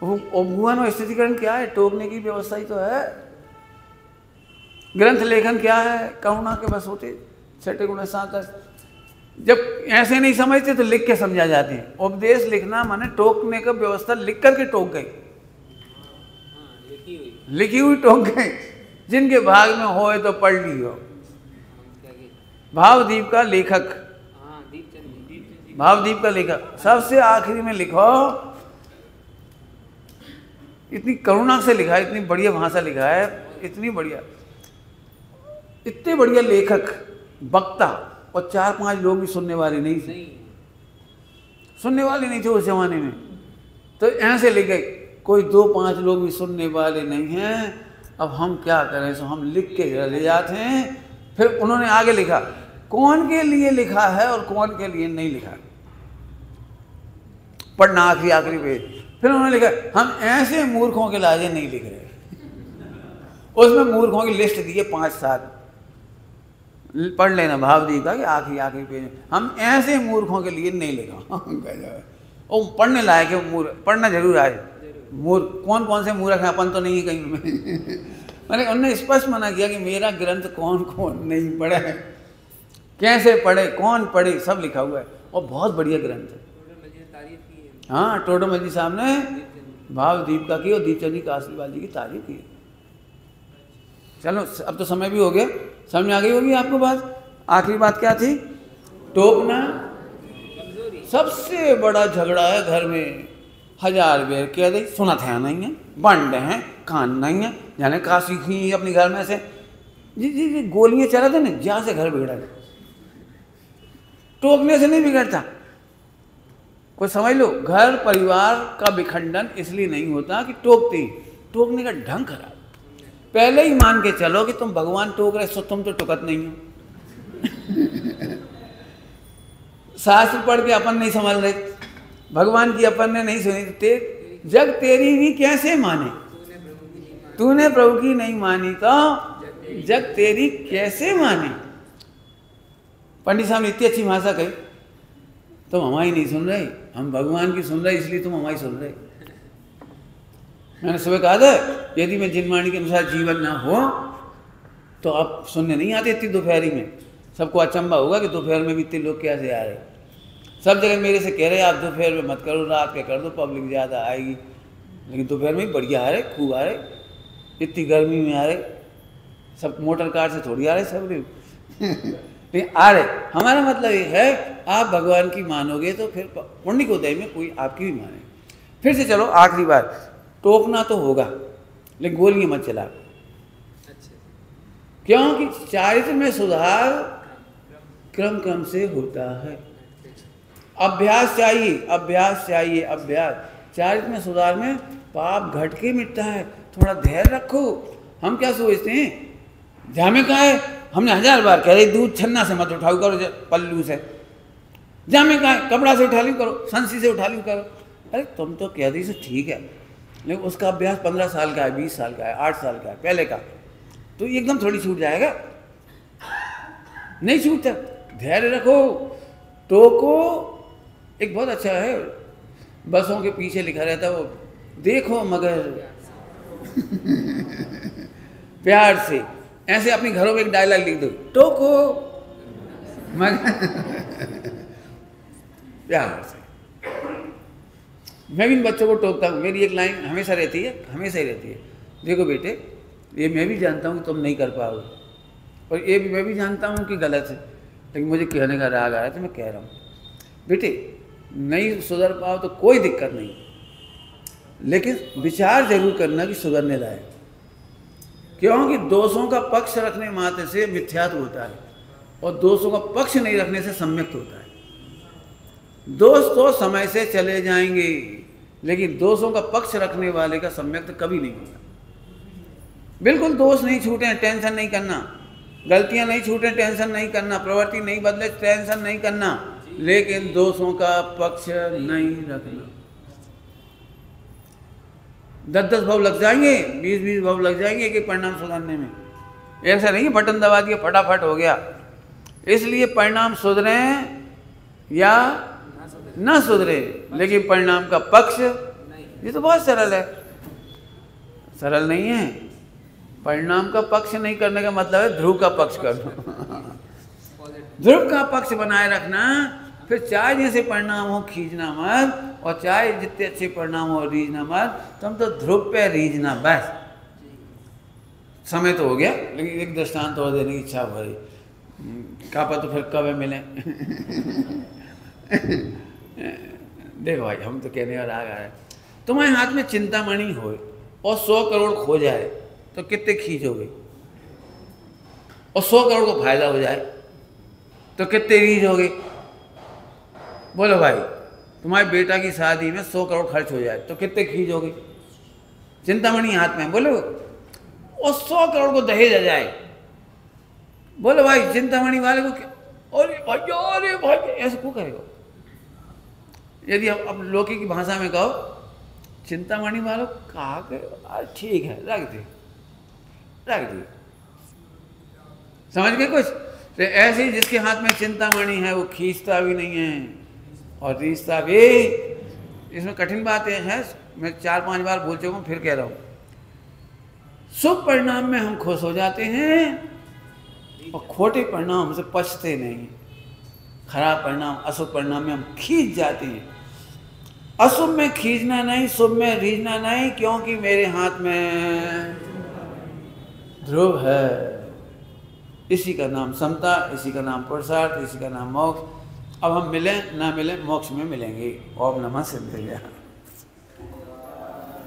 उपगुहन और स्थितिकरण क्या है? टोकने की व्यवस्था ही तो है। ग्रंथ लेखन क्या है? करुणा के बस होते 6ठे गुणस्थान तक। जब ऐसे नहीं समझते तो लिख के समझा जाती है। उपदेश लिखना माने टोकने का व्यवस्था लिख करके टोक गई, लिखी हुई टोक गई। जिनके भाग में हो तो पढ़ लियो। भावदीप का लेखक, भावदीप का लेखक सबसे आखिरी में लिखो, इतनी करुणा से लिखा है, इतनी बढ़िया भाषा लिखा है, इतनी बढ़िया, इतने बढ़िया लेखक, वक्ता, और 4-5 लोग भी सुनने वाले नहीं थे, सुनने वाले नहीं थे उस जमाने में। तो ऐसे लिख गए, कोई 2-5 लोग भी सुनने वाले नहीं हैं। अब हम क्या करें? सो हम लिख के ले जाते हैं, फिर उन्होंने आगे लिखा कौन के लिए लिखा है और कौन के लिए नहीं लिखा है, पढ़ना आखिरी पेज। फिर उन्होंने लिखा हम ऐसे मूर्खों के लाजे नहीं लिख रहे। उसमें मूर्खों की लिस्ट दी है 5-7, पढ़ लेना भावदीप का कि आखिरी पेज में हम ऐसे मूर्खों के लिए नहीं लिखा। ओ पढ़ने लायक है, पढ़ना जरूर आए। कौन कौन से मूर्ख हैं, अपन तो नहीं है कहीं में। मैंने उन्होंने स्पष्ट मना किया कि मेरा ग्रंथ कौन कौन नहीं पढ़ा है, कैसे पढ़े, कौन पढ़े, सब लिखा हुआ है और बहुत बढ़िया ग्रंथ है। हाँ, टोडरमल जी साहब ने भावदीप का की और दीपचंद जी कासलीवाल जी की तारीफ की। चलो अब तो समय भी हो गया, समझ आ गई होगी आपको बात। आखिरी बात क्या थी? टोकना सबसे बड़ा झगड़ा है घर में। 1000 बेर कह दे सुनत है नहीं है, बंड हैं, कान नहीं है, जाने कहा सीखी अपने घर में से जी गोलियां चला दे ना, जहाँ से घर बिगड़ा है। टोकने से नहीं बिगड़ता, कोई समझ लो। घर परिवार का विखंडन इसलिए नहीं होता कि टोकने का ढंग खराब। पहले ही मान के चलो कि तुम भगवान टोक रहे, सो तुम तो टुकत नहीं हो। शास्त्र पढ़ के अपन नहीं समझ रहे, भगवान की अपन ने नहीं सुनी। जग तेरी भी कैसे माने, तूने प्रभु की नहीं मानी तो जग तेरी कैसे माने। पंडित साहब ने इतनी अच्छी भाषा कही, तुम हमारी नहीं सुन रहे, हम भगवान की सुन रहे, इसलिए तुम हमारी सुन रहे। मैंने सुबह कहा था यदि मैं जिनवाणी के अनुसार जीवन ना हो तो आप सुनने नहीं आते इतनी दोपहरी में। सबको अचंबा होगा कि दोपहर में भी इतने लोग कैसे आ रहे। सब जगह मेरे से कह रहे आप दोपहर में मत करो, रात के कर दो, पब्लिक ज़्यादा आएगी। लेकिन दोपहर में बढ़िया आ रहे, खूब आ रहे, इतनी गर्मी में आ रहे। सब मोटर कार से थोड़ी आ रहे, सब लेकिन आ रहे। हमारा मतलब ये है आप भगवान की मानोगे तो फिर पुण्य को दे में कोई आपकी भी माने। फिर से चलो आखिरी बात, टोकना तो होगा लेकिन गोलियां मत चला। क्योंकि चारित्र में सुधार क्रम क्रम से होता है। अभ्यास चाहिए, अभ्यास चाहिए, अभ्यास। चारित्र में सुधार में पाप घट के मिटता है। थोड़ा धैर्य रखो। हम क्या सोचते हैं, जामे का है, हमने 1000 बार कह रहे दूध छन्ना से मत उठाओ करो, पल्लू से। जामे का है, कपड़ा से उठा ली करो, संसी से उठा ली करो। अरे तुम तो कह दी से ठीक है, लेकिन उसका अभ्यास 15 साल का है, 20 साल का है, 8 साल का है पहले का, तो एकदम थोड़ी छूट जाएगा, नहीं छूटता। धैर्य रखो, टोको। एक बहुत अच्छा है, बसों के पीछे लिखा रहता है वो, देखो मगर प्यार से। ऐसे अपने घरों में एक डायलॉग लिख दो, टोको मगर प्यार से। मैं भी इन बच्चों को टोकता हूँ। मेरी एक लाइन हमेशा रहती है, हमेशा ही रहती है, देखो बेटे ये मैं भी जानता हूँ कि तुम नहीं कर पाओगे, और ये भी मैं भी जानता हूँ कि गलत है, लेकिन मुझे कहने का राग आया तो मैं कह रहा हूँ। बेटे नहीं सुधर पाओ तो कोई दिक्कत नहीं, लेकिन विचार जरूर करना कि सुधरने लायक। क्योंकि दोषों का पक्ष रखने मात्र से मिथ्यात्व होता है, और दोषों का पक्ष नहीं रखने से सम्यक्त होता है। दोष तो समय से चले जाएंगे, लेकिन दोषों का पक्ष रखने वाले का सम्यक्त कभी नहीं होता। बिल्कुल दोष नहीं छूटे, टेंशन नहीं करना, गलतियां नहीं छूटे, टेंशन नहीं करना, प्रवृत्ति नहीं बदले, टेंशन नहीं करना, लेकिन दोषों का पक्ष नहीं रखना। 10-10 भव लग जाएंगे, 20-20 भव लग जाएंगे कि परिणाम सुधरने में। ऐसा नहीं बटन दबा दिया फटाफट हो गया। इसलिए परिणाम सुधरे या ना सुधरे, लेकिन परिणाम का पक्ष, ये तो बहुत सरल है। सरल नहीं है। परिणाम का पक्ष नहीं करने का मतलब है ध्रुव का पक्ष करना। ध्रुव का पक्ष बनाए रखना, फिर चाहे जैसे परिणाम हो खींचना मत, और चाहे जितने अच्छे परिणाम हो रीझना मत, तुम तो ध्रुव पे रीझना बस। समय तो हो गया, लेकिन एक दृष्टांत और देने की इच्छा हो रही। कापा तो फिर कब मिले। देखो भाई, हम तो कहने का राग आ रहा है। तुम्हारे हाथ में चिंतामणि हो और 100 करोड़ खो जाए तो कितने खींचोगे, और 100 करोड़ को फायदा हो जाए तो कितने रीझोगे। बोलो भाई, तुम्हारे बेटा की शादी में 100 करोड़ खर्च हो जाए तो कितने खींचोगे। चिंतामणि हाथ में, बोलो, और 100 करोड़ को दहेज आ जाए बोलो भाई चिंतामणि वाले को क्या, अरे भाई ऐसे क्यों करेगा? यदि अब लोकी की भाषा में कहो चिंतामणि वालों कहा के ठीक है रख दे, समझ गए कुछ? तो ऐसे ही जिसके हाथ में चिंतामणि है वो खींचता भी नहीं है और रीसता भी। इसमें कठिन बात यह है, मैं 4-5 बार बोल चुका हूँ, फिर कह रहा हूँ, शुभ परिणाम में हम खुश हो जाते हैं और खोटे परिणाम से पछते नहीं। खराब परिणाम, अशुभ परिणाम में हम खींच जाते हैं। अशुभ में खींचना नहीं, शुभ में रीझना नहीं, क्योंकि मेरे हाथ में ध्रुव है। इसी का नाम समता, इसी का नाम पुरुषार्थ, इसी का नाम मोक्ष। अब हम मिलें ना मिलें मोक्ष में मिलेंगे। ओम नमः सिद्धाय।